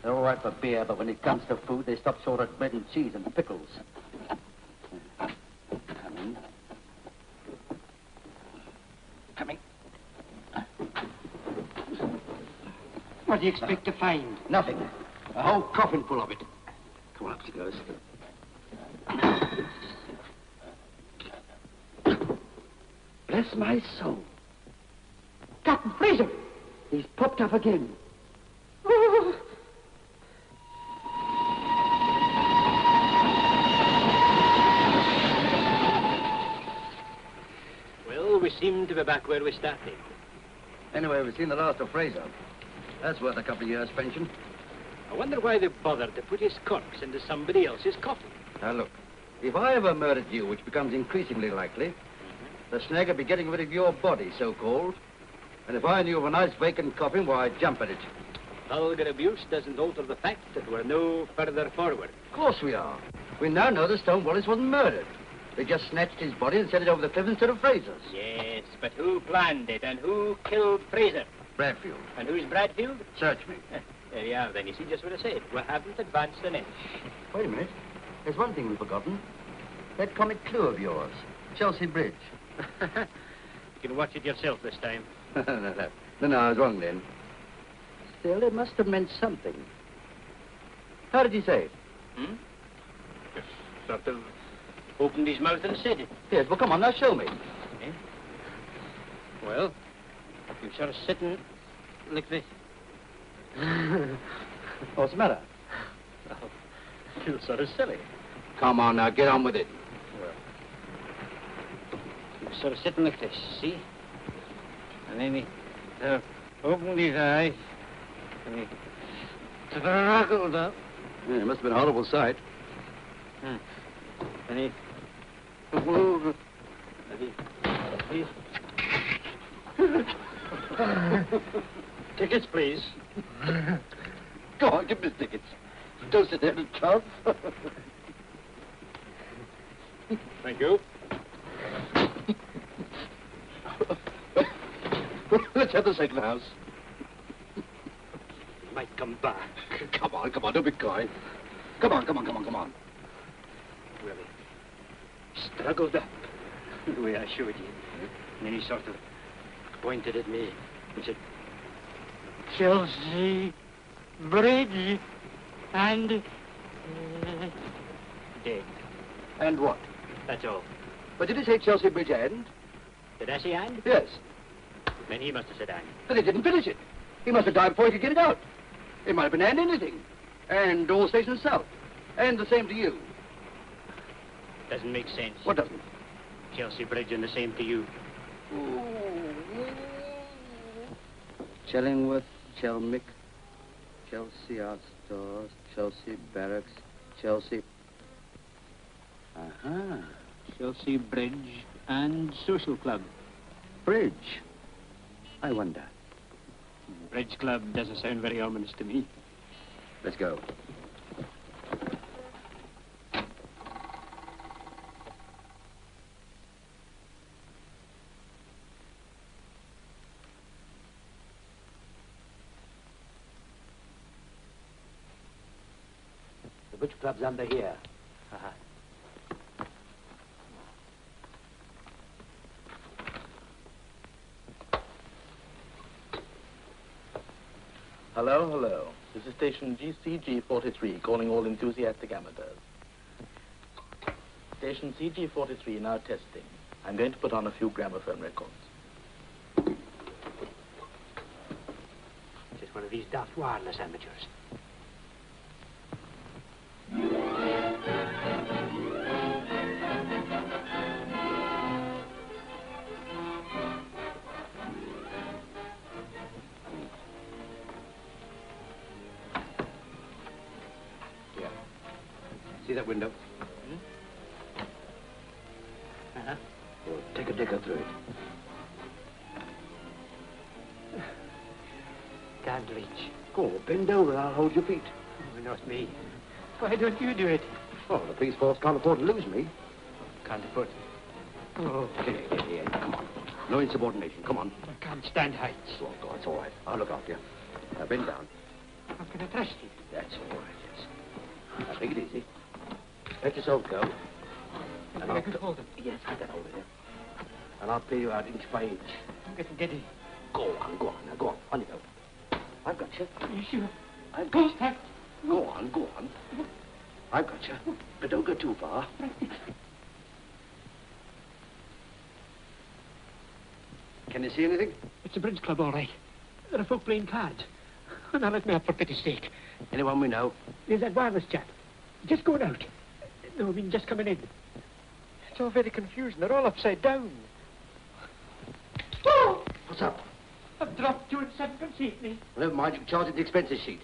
They're all right for beer, but when it comes to food, they stop short at bread and cheese and pickles. Coming. Coming. What do you expect to find? Nothing. A whole coffin full of it. Come on, up she goes. Bless my soul. Captain Fraser! He's popped up again. Well, we seem to be back where we started. Anyway, we've seen the last of Fraser. That's worth a couple of years' pension. I wonder why they bothered to put his corpse into somebody else's coffin. Now, look, if I ever murdered you, which becomes increasingly likely, the snag would be getting rid of your body, so-called. And if I knew of a nice vacant coffin, why, I'd jump at it. Vulgar abuse doesn't alter the fact that we're no further forward. Of course we are. We now know that Stone Wallace wasn't murdered. They just snatched his body and sent it over the cliff instead of Fraser's. Yes, but who planned it and who killed Fraser? Bradfield. And who's Bradfield? Search me. There you are, then. You see just what I said. We haven't advanced an inch. Wait a minute. There's one thing we've forgotten. That comic clue of yours, Chelsea Bridge. You can watch it yourself this time. No, I was wrong then. Still, it must have meant something. How did he say it? Just sort of opened his mouth and said it. Yes, well, come on, now show me. Eh? Well, you sort of sit and like this. What's the matter? Oh, you sort of silly. Come on now, get on with it. He was sort of sitting like this, see? And then he opened his eyes, and he struggled up. Yeah, it must have been a horrible sight. And he moved, and he... Tickets, please. Go on, give me the tickets. Don't sit there and talk. Thank you. Let's have the second house. He might come back. Come on, don't be coy. Come on. Well, he struggled up the way I showed you. And then he sort of pointed at me and said, Chelsea Bridge and dead. And what? That's all. But did he say Chelsea Bridge and? Did I say and? Yes. Then he must have said and. But he didn't finish it. He must have died before he could get it out. It might have been and anything. And all stations south. And the same to you. Doesn't make sense. What doesn't? Chelsea Bridge and the same to you. Chellingworth, Chelmick, Chelsea Art Stores, Chelsea Barracks, Chelsea... Aha. Chelsea Bridge and Social Club. Bridge. I wonder. Bridge club doesn't sound very ominous to me. Let's go. The bridge club's under here. Hello, hello. This is station CG43, calling all enthusiastic amateurs. Station CG43 now testing. I'm going to put on a few gramophone records. Just one of these daft wireless amateurs. See that window? Uh-huh. Well, take a digger through it. Can't reach. Go, bend over and I'll hold your feet. Oh, not me. Why don't you do it? Oh, the police force can't afford to lose me. Can't afford to. Oh, Here, come on. No insubordination, come on. I can't stand heights. Oh, God, it's all right. I'll look after you. Now, bend down. How can I trust you? That's all right, yes. Now, take it easy. Let yourself go. And I can hold him. Yes, I can hold it here. And I'll pay you out inch by inch. I'm getting giddy. Go on, now go on. On you go. I've got you. Are you sure? I've got you. Go on. I've got you. But don't go too far. Can you see anything? It's a bridge club, all right. There are folk playing cards. Oh, now let me up, for pity's sake. Anyone we know? There's that wireless chap. Just going out. No, I mean just coming in. It's all very confusing. They're all upside down. Oh! What's up? I've dropped you and sevenpence evening. Well, never mind, you can charge it the expenses sheet.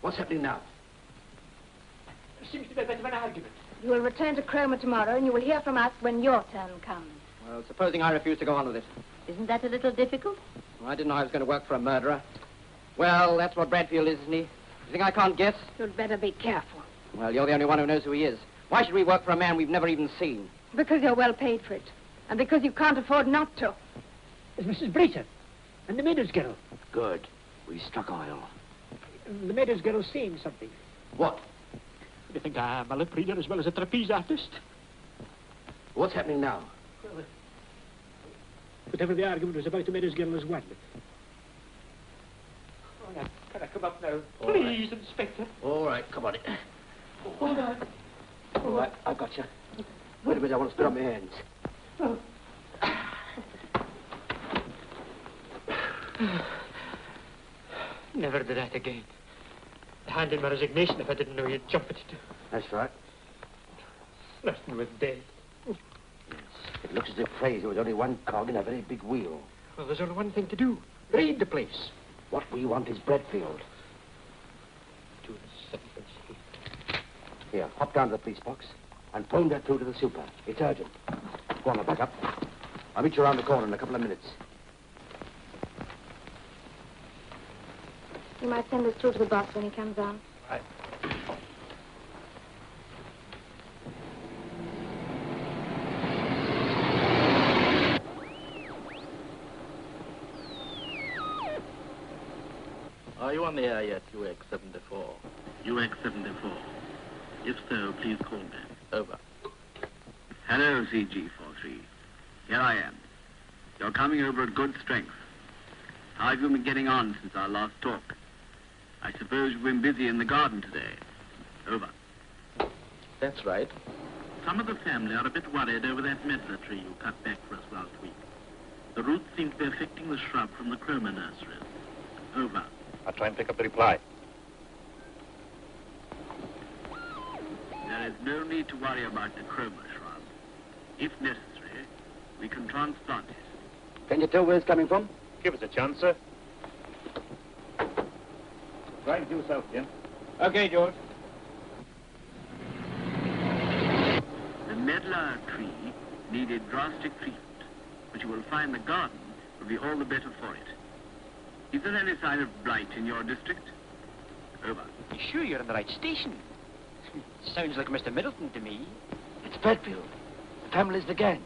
What's happening now? There seems to be a bit of an argument. You will return to Cromer tomorrow, and you will hear from us when your turn comes. Well, supposing I refuse to go on with it. Isn't that a little difficult? Well, I didn't know I was going to work for a murderer. Well, that's what Bradfield is, isn't he? You think I can't guess? You'd better be careful. Well, you're the only one who knows who he is. Why should we work for a man we've never even seen? Because you're well paid for it. And because you can't afford not to. It's Mrs. Fraser and the Meadows girl. Good. We struck oil. The Meadows girl's saying something. What? You think I'm a lip reader as well as a trapeze artist? What's happening now? Well, whatever the argument was about, the Meadows girl has won. Oh, now, can I come up now? All Please, Inspector. All right, come on. Hold on. All right, I've got you. Wait a minute, I want to spit on my hands. Oh. Never do that again. I'd hand in my resignation if I didn't know you'd jump at it. That's right. Flirting with death. It looks as if Fraser was only one cog in a very big wheel. Well, there's only one thing to do. Raid the place. What we want is Bradfield. 2 and 7 Here, hop down to the police box and phone that through to the super. It's urgent. Go on, I'll back up. I'll meet you around the corner in a couple of minutes. You might send this through to the boss when he comes on. Right. Are you on the air yet, UX-74? UX-74. If so, please call me. Over. Hello, CG-43. Here I am. You're coming over at good strength. How have you been getting on since our last talk? I suppose you've been busy in the garden today. Over. That's right. Some of the family are a bit worried over that medlar tree you cut back for us last week. The roots seem to be affecting the shrub from the Cromer nurseries. Over. I'll try and pick up the reply. There is no need to worry about the Cromer shrub. If necessary, we can transplant it. Can you tell where it's coming from? Give us a chance, sir. Try and do yourself, Jim. Okay, George. The medlar tree needed drastic treatment, but you will find the garden will be all the better for it. Is there any sign of blight in your district? Over. You sure you're on the right station? Sounds like Mr. Middleton to me. It's Bradfield. The family's the gang.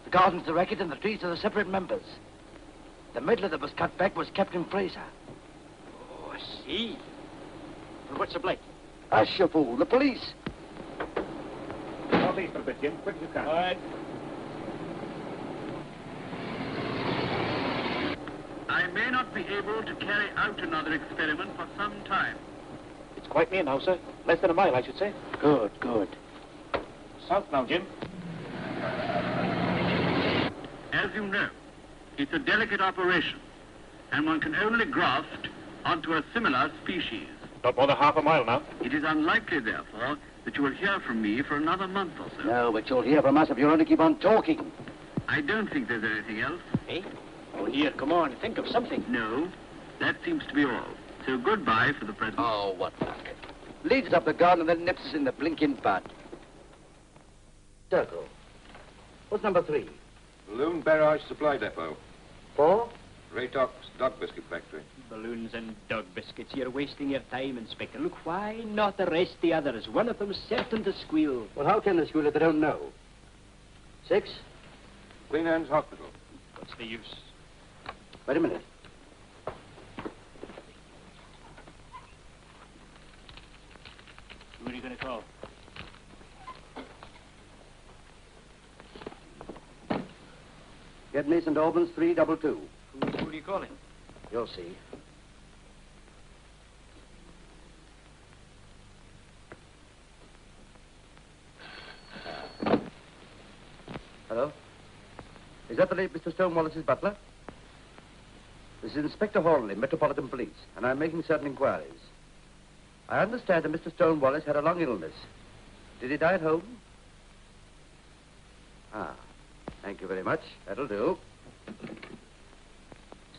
The garden's the racket and the trees are the separate members. The medlar that was cut back was Captain Fraser. Oh, I see. And what's the blight? Hush, you fool. The police. Northeast for a bit, Jim. Quick as you can. All right. I may not be able to carry out another experiment for some time. It's quite near now, sir. Less than a mile, I should say. Good, good. South now, Jim. As you know, it's a delicate operation, and one can only graft onto a similar species. Not more than half a mile now. It is unlikely, therefore, that you will hear from me for another month or so. No, but you'll hear from us if you only keep on talking. I don't think there's anything else. Eh? Oh, here, come on, think of something. No, that seems to be all. So goodbye for the present. Oh, what luck. Leads us up the garden and then nips us in the blinking bud. Circle. What's number 3? Balloon Barrage Supply Depot. 4? Raytock's Dog Biscuit Factory. Balloons and dog biscuits. You're wasting your time, Inspector. Look, why not arrest the others? One of them's certain to squeal. Well, how can they squeal if they don't know? 6? Queen Anne's Hospital. What's the use? Wait a minute. Who are you going to call? Get me St. Albans 322. Who are you calling? You'll see. Hello? Is that the late Mr. Stonewallis's butler? This is Inspector Hornleigh, Metropolitan Police, and I'm making certain inquiries. I understand that Mr. Stonewallis had a long illness. Did he die at home? Ah, thank you very much. That'll do.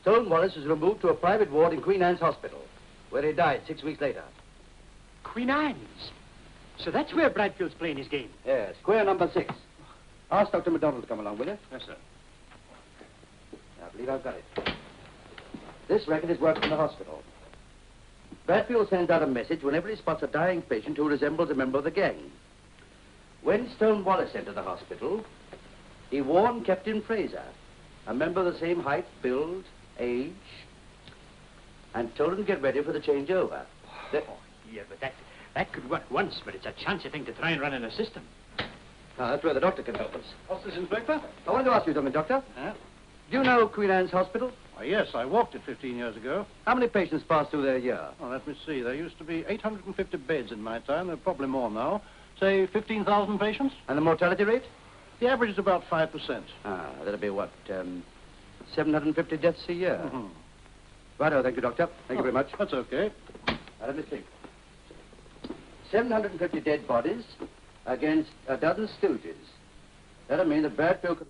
Stonewallis was removed to a private ward in Queen Anne's Hospital, where he died 6 weeks later. Queen Anne's. So that's where Bradfield's playing his game. Yes, square number 6. Ask Dr. McDonald to come along, will you? Yes, sir. I believe I've got it. This record is worked from the hospital. Bradfield sends out a message whenever he spots a dying patient who resembles a member of the gang. When Stonewallis entered the hospital, he warned Captain Fraser, a member of the same height, build, age, and told him to get ready for the changeover. Yeah, but that could work once, but it's a chancy thing to try and run in a system. Now, that's where the doctor can help us. What's this, Inspector? I wanted to ask you something, Doctor. Huh? Do you know Queen Anne's Hospital? Oh, yes, I walked it 15 years ago. How many patients pass through there a year? Oh, let me see. There used to be 850 beds in my time. There are probably more now. Say 15,000 patients. And the mortality rate? The average is about 5%. Ah, that'll be what, 750 deaths a year? Mm-hmm. Righto, thank you, Doctor. Thank you very much. That's okay. Now, let me think. 750 dead bodies against a dozen stooges. That'll mean that Bradfield could...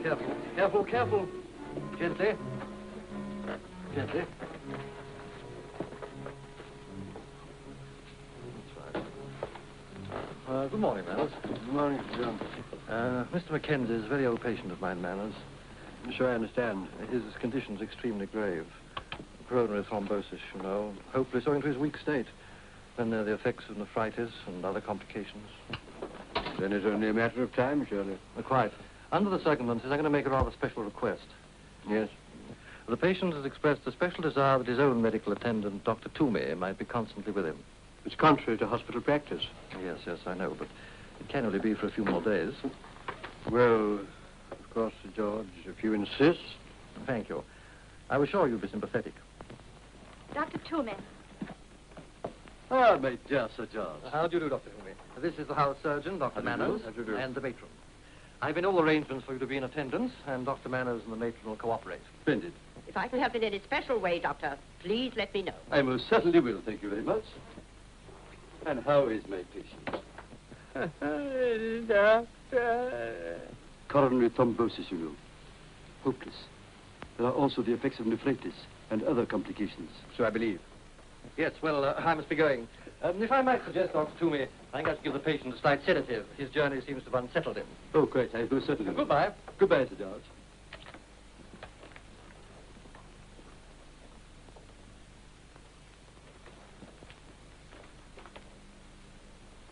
Careful, careful, careful. Gently. Gently. That's right. Good morning, Manners. Good morning, John. Mr. Mackenzie is a very old patient of mine, Manners. I'm sure I understand. His condition's extremely grave. Coronary thrombosis, you know, hopeless owing to his weak state. Then there are the effects of nephritis and other complications. Then it's only a matter of time, surely. Quite. Under the circumstances, I'm going to make a rather special request. Yes? The patient has expressed a special desire that his own medical attendant, Dr. Toomey, might be constantly with him. It's contrary to hospital practice. Yes, yes, I know, but it can only be for a few more days. Well, of course, Sir George, if you insist. Thank you. I was sure you'd be sympathetic. Dr. Toomey. Ah, my dear Sir George. How do you do, Dr. Toomey? This is the house surgeon, Dr. Manners, How do you do? and the matron. I've made all arrangements for you to be in attendance, and Dr. Manners and the matron will cooperate. Splendid. If I can help in any special way, Doctor, please let me know. I most certainly will, thank you very much. And how is my patient? Doctor. Coronary thrombosis, you know. Hopeless. There are also the effects of nephritis and other complications. So I believe. Yes, well, I must be going. If I might suggest, Dr. Toomey, I think I should give the patient a slight sedative. His journey seems to have unsettled him. Oh, great. I most certainly will. Goodbye. Goodbye, Sir George.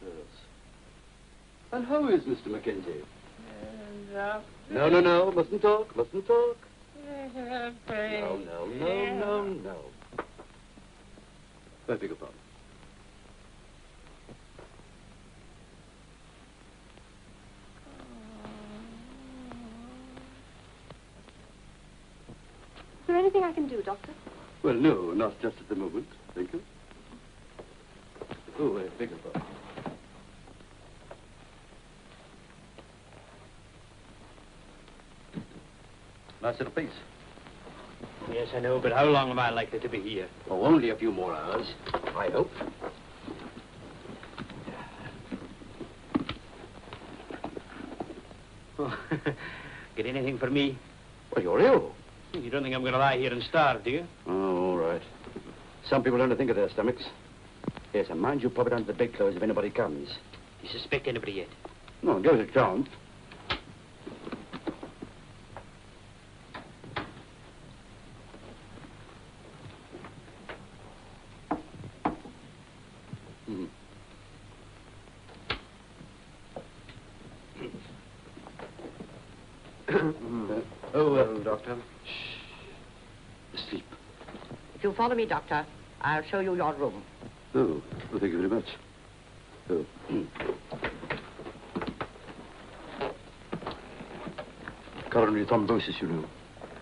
Yes. And how is Mr. Mackenzie? No. Mustn't talk. Mustn't talk. No. I beg your pardon. Is there anything I can do, Doctor? Well, no, not just at the moment. Thank you. Oh, I beg your pardon. Nice little piece. Yes, I know, but how long am I likely to be here? Oh, only a few more hours, I hope. Oh, get anything for me? Well, you're ill. You don't think I'm going to lie here and starve, do you? Oh, all right. Some people don't think of their stomachs. Yes, and mind you pop it under the bedclothes if anybody comes. Do you suspect anybody yet? No, give it a chance. Doctor. Asleep. If you follow me, Doctor, I'll show you your room. Oh, well, thank you very much. Oh. Coronary thrombosis, you know.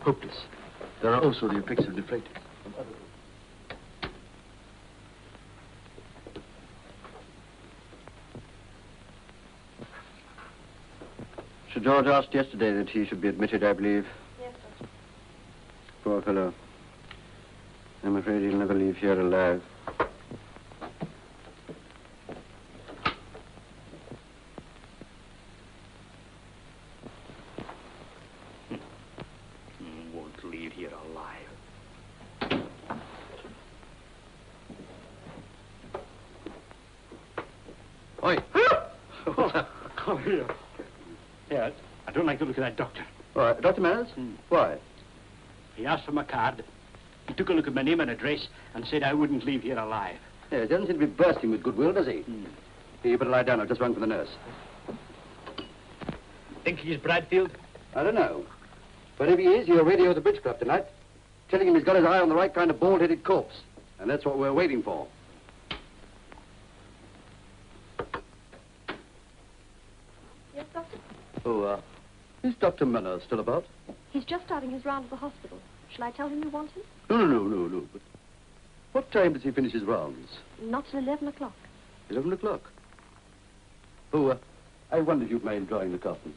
Hopeless. There are also the effects of nephritis. Sir George asked yesterday that he should be admitted, I believe. Yes, Doctor. Poor fellow. I'm afraid he'll never leave here alive. Won't leave here alive. Oi! Come here. Yes, I don't like the look of that doctor. All right, Dr. Manners? Why? He asked for my card. He took a look at my name and address and said I wouldn't leave here alive. Yes, he doesn't seem to be bursting with goodwill, does he? Here, you better lie down. I've just rung for the nurse. Think he's Bradfield? I don't know. But if he is, he'll radio the bridge club tonight, telling him he's got his eye on the right kind of bald-headed corpse. And that's what we're waiting for. Yes, Doctor? Oh, is Dr. Manners still about? He's just starting his round of the hospital. Shall I tell him you want him? No. But what time does he finish his rounds? Not till 11 o'clock. 11 o'clock. Oh, I wonder if you'd mind drawing the curtains.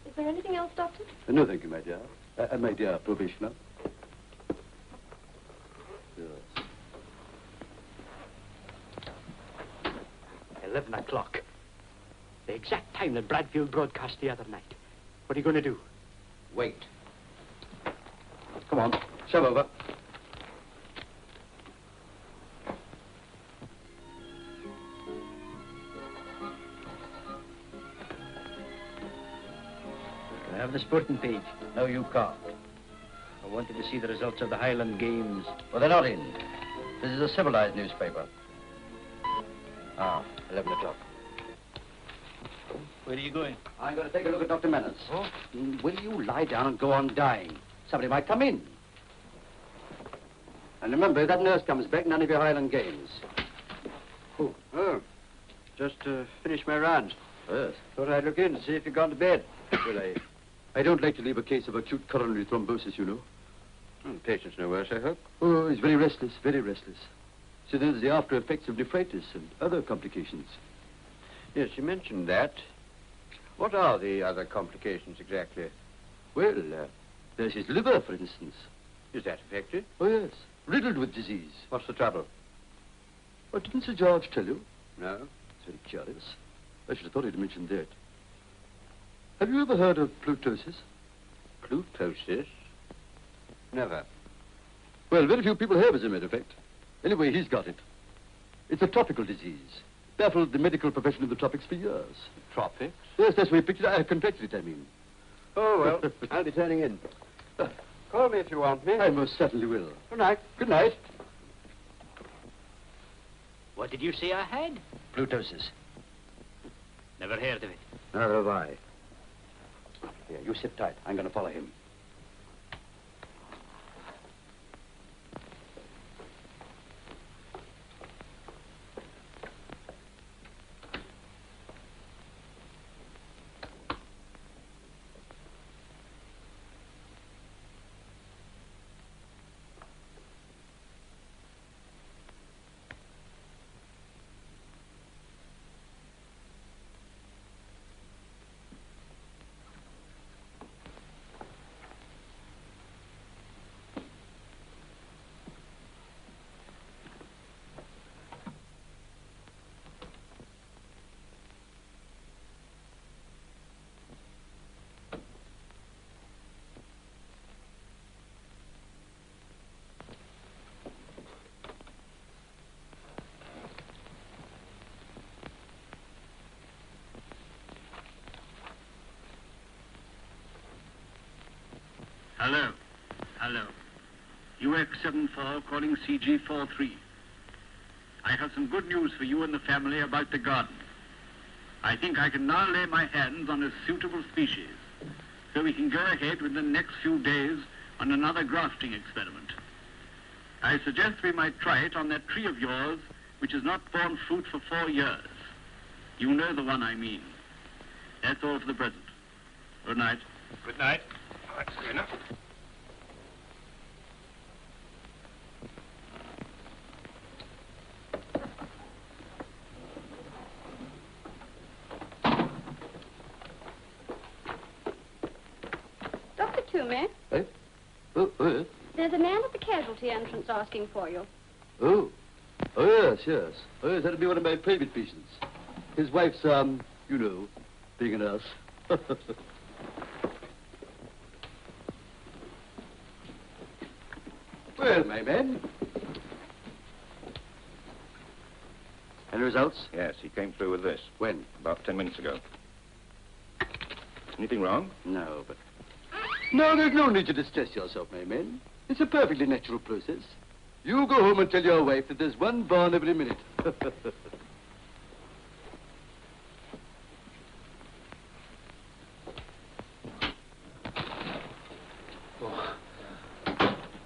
Is there anything else, Doctor? No, thank you, my dear. My dear probationer. Yes. 11 o'clock. The exact time that Bradfield broadcast the other night. What are you going to do? Wait. Come on, shove over. Can I have the sporting page? No, you can't. I wanted to see the results of the Highland Games. Well, they're not in. This is a civilized newspaper. 11 o'clock. Where are you going? I'm going to take a look at Dr. Manners. Oh? Will you lie down and go on dying? Somebody might come in. And remember, if that nurse comes back, none of your Highland Games. Oh, just finished my rounds. Yes. Thought I'd look in to see if you'd gone to bed. Will I don't like to leave a case of acute coronary thrombosis, you know. The patient's no worse, I hope. Oh, he's very restless, very restless. So there's the after effects of nephritis and other complications. Yes, you mentioned that. What are the other complications exactly? Well, there's his liver, for instance. Is that affected? Oh, yes. Riddled with disease. What's the trouble? What, didn't Sir George tell you? No. It's very curious. I should have thought he'd mentioned that. Have you ever heard of plutosis? Plutosis? Never. Well, very few people have, as a matter of fact. Anyway, he's got it. It's a tropical disease. Baffled the medical profession of the tropics for years. Tropics? Yes, that's where he picked it. I contracted it, I mean. Oh, well, I'll be turning in. Call me if you want me. I most certainly will. Good night. Good night. What did you say I had? Plutosis. Never heard of it. Neither have I. Here, you sit tight. I'm going to follow him. Hello. Hello. UX74 calling CG43. I have some good news for you and the family about the garden. I think I can now lay my hands on a suitable species, so we can go ahead within the next few days on another grafting experiment. I suggest we might try it on that tree of yours, which has not borne fruit for 4 years. You know the one I mean. That's all for the present. Good night. Good night. That's clear enough. Dr. Toomey? Eh? Oh, yes. There's a man at the casualty entrance asking for you. Oh. Oh, yes, yes. Oh, yes, that'll be one of my private patients. His wife's, you know, being a nurse. Well, my man. Any results? Yes, he came through with this. When? About 10 minutes ago. Anything wrong? No, but... No, there's no need to distress yourself, my man. It's a perfectly natural process. You go home and tell your wife that there's one born every minute.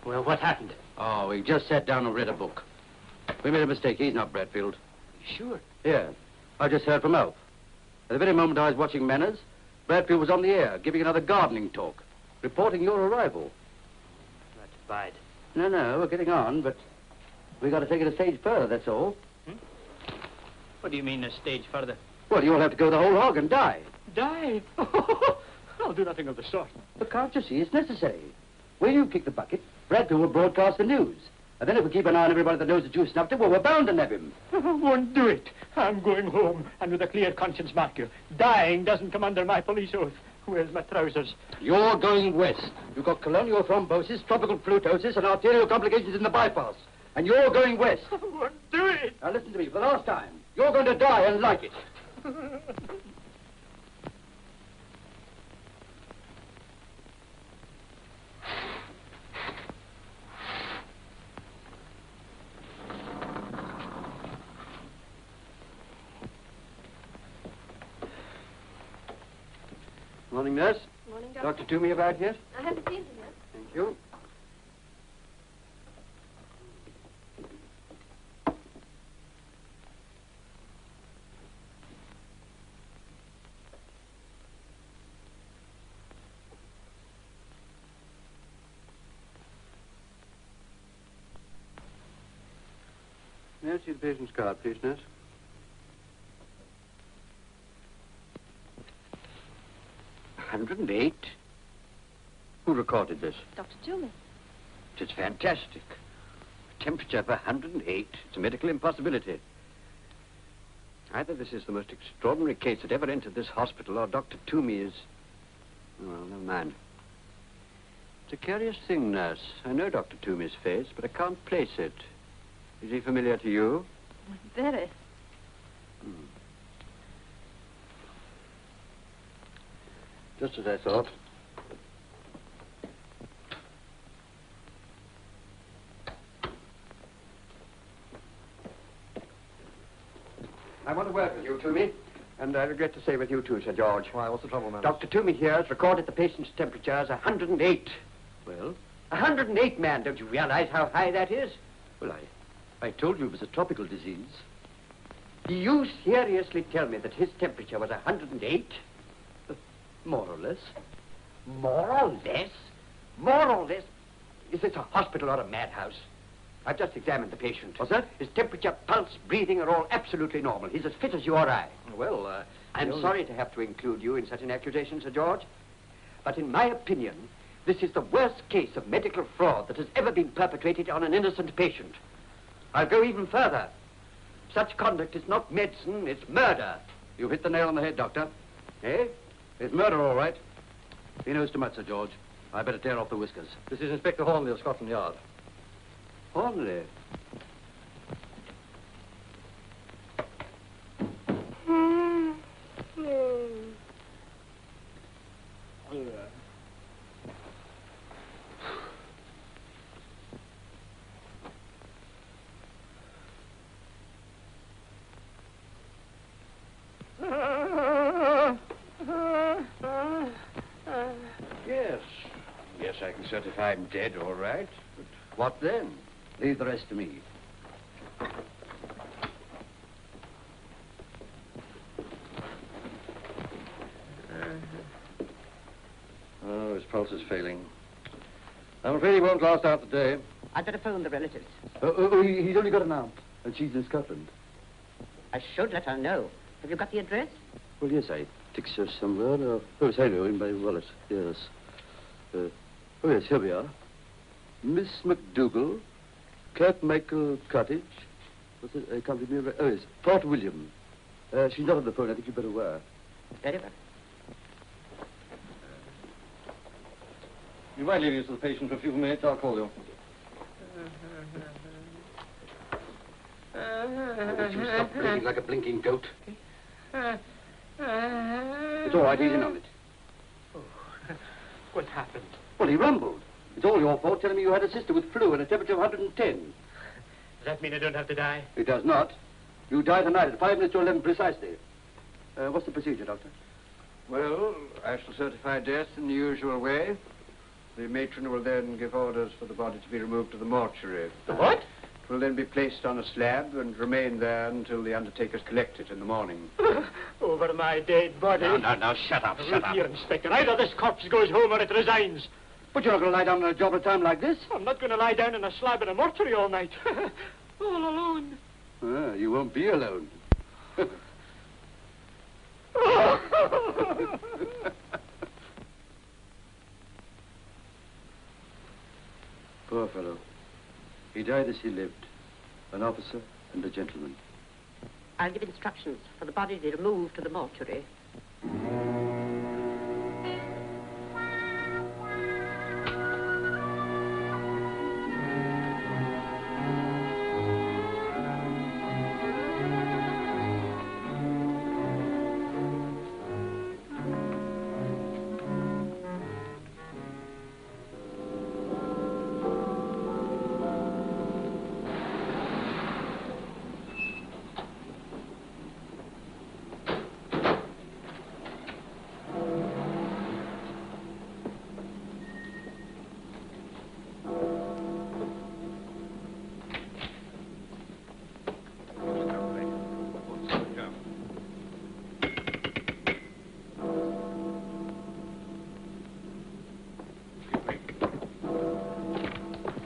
Well, what happened? Oh, he just sat down and read a book. We made a mistake. He's not Bradfield. Sure. Yeah. I just heard from Alf. At the very moment I was watching Manners, Bradfield was on the air, giving another gardening talk, reporting your arrival. That's bad. No, we're getting on, but we got to take it a stage further, that's all. What do you mean a stage further? Well, you'll have to go the whole hog and die. Die? I'll do nothing of the sort. But can't you see it's necessary? When you kick the bucket, Bradfield will broadcast the news. And then if we keep an eye on everybody that knows that you snuffed him, well, we're bound to nab him. Won't do it. I'm going home, and with a clear conscience, mark you. Dying doesn't come under my police oath. Where's my trousers? You're going west. You've got colonial thrombosis, tropical flutosis, and arterial complications in the bypass. And you're going west. I won't do it. Now listen to me for the last time. You're going to die and like it. Morning, nurse. Morning, Doctor. Dr. Toomey about yet? I haven't seen him yet. Thank you. May I see the patient's card, please, nurse? $108? Who recorded this? Dr. Toomey. It's fantastic. Temperature of 108. It's a medical impossibility. Either this is the most extraordinary case that ever entered this hospital, or Dr. Toomey is... Oh, well, never mind. It's a curious thing, nurse. I know Dr. Toomey's face, but I can't place it. Is he familiar to you? Very. Just as I thought. I want to work with you, Toomey. And I regret to say with you too, Sir George. Why, what's the trouble, man? Dr. Toomey here has recorded the patient's temperature as 108. Well? 108, man. Don't you realize how high that is? Well, I told you it was a tropical disease. Do you seriously tell me that his temperature was 108? More or less. More or less? More or less? Is this a hospital or a madhouse? I've just examined the patient. What's that? His temperature, pulse, breathing are all absolutely normal. He's as fit as you or I. Well, I'm sorry to have to include you in such an accusation, Sir George. But in my opinion, this is the worst case of medical fraud that has ever been perpetrated on an innocent patient. I'll go even further. Such conduct is not medicine, it's murder. You've hit the nail on the head, Doctor. Eh? It's murder, all right. He knows too much, Sir George. I better tear off the whiskers. This is Inspector Hornleigh of Scotland Yard. Hornleigh? Yes, I can certify I'm dead, all right. But what then? Leave the rest to me. Oh, his pulse is failing. I'm afraid he won't last out the day. I'd better phone the relatives. He's only got an aunt, and she's in Scotland. I should let her know. Have you got the address? Well, yes, I think so somewhere. Oh, yes, I know, in my wallet. Yes. Oh, yes, here we are. Miss McDougall, Kirkmichael Cottage. What's it? I can't remember. Oh, yes, Port William. She's not on the phone. I think you'd better wire. Very well. You might leave us to the patient for a few minutes. I'll call you. Would you stop blinking like a blinking goat? It's all right. He's in on it. Oh, what happened? Well, he rumbled. It's all your fault telling me you had a sister with flu and a temperature of 110. Does that mean I don't have to die? It does not. You die tonight at 5 minutes to 11 precisely. What's the procedure, Doctor? Well, I shall certify death in the usual way. The matron will then give orders for the body to be removed to the mortuary. The what? It will then be placed on a slab and remain there until the undertakers collect it in the morning. Over my dead body. No, shut up, shut up. Here, Inspector. Either this corpse goes home or it resigns. But you're not going to lie down on a job at a time like this? I'm not going to lie down in a slab in a mortuary all night. All alone. You won't be alone. Poor fellow. He died as he lived, an officer and a gentleman. I'll give instructions for the body to be removed to the mortuary.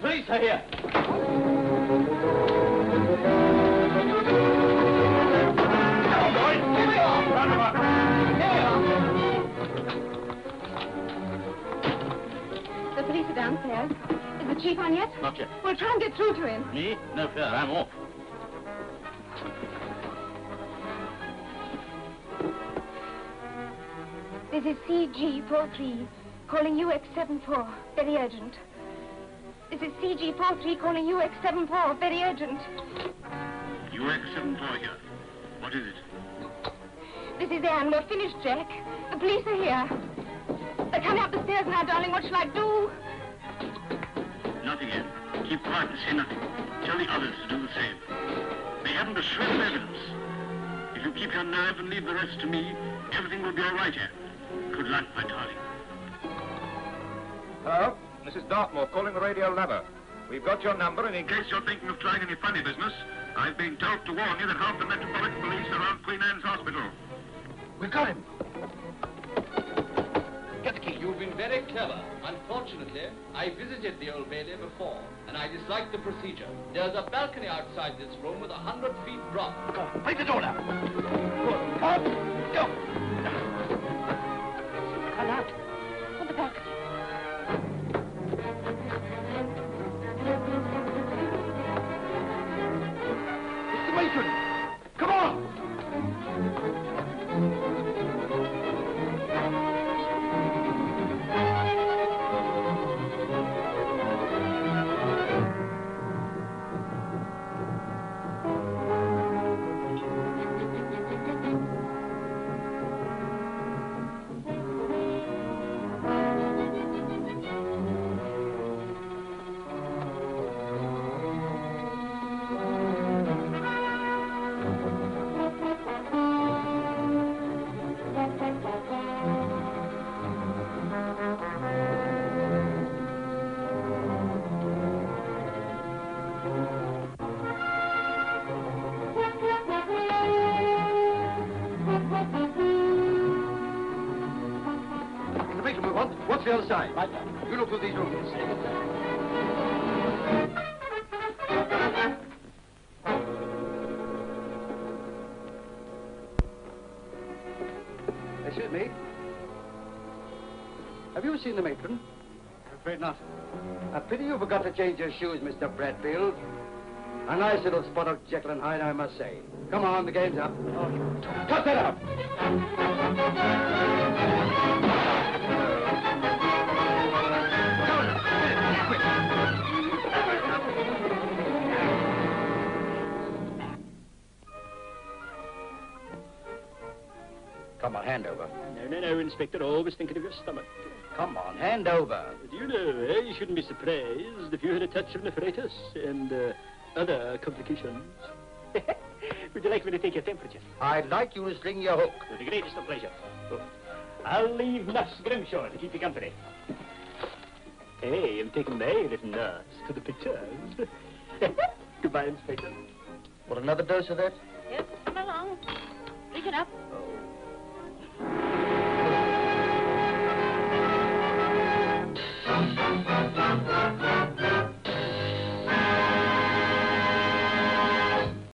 Fraser here. The police are downstairs. Is the chief on yet? Not yet. We'll try and get through to him. Me? No fear, I'm off. This is CG43, calling UX74, very urgent. This is CG43 calling UX74, very urgent. UX74 here. What is it? This is Anne. We're finished, Jack. The police are here. They're coming up the stairs now, darling. What shall I do? Nothing, Anne. Keep quiet and say nothing. Tell the others to do the same. They haven't a shred of evidence. If you keep your nerve and leave the rest to me, everything will be all right, Anne. Good luck, my darling. Hello? This is Dartmoor calling the radio ladder. We've got your number and In case you're thinking of trying any funny business, I've been told to warn you that half the Metropolitan Police are around Queen Anne's Hospital. We've got him. Get the key. You've been very clever. Unfortunately, I visited the Old Bailey before, and I disliked the procedure. There's a balcony outside this room with 100 feet drop. Go on, break the door now. Go on, go. Call out. On the balcony. Mr. Mason, come on. What's the other side? Right there. You look through these rooms. Excuse me. Have you seen the matron? I'm afraid not. A pity you forgot to change your shoes, Mr. Bradfield. A nice little spot of Jekyll and Hyde, I must say. Come on, the game's up. Oh, cut that out! Come on, hand over. No, Inspector. Always thinking of your stomach. Come on, hand over. Do you know, you shouldn't be surprised if you had a touch of nephritis and other complications. Would you like me to take your temperature? I'd like you to sling your hook. With the greatest of pleasure. Oh. I'll leave Nurse Grimshaw to keep you company. Hey, I'm taking my little nurse to the pictures. Goodbye, Inspector. Want another dose of that? Yes, come along. Drink it up. Oh.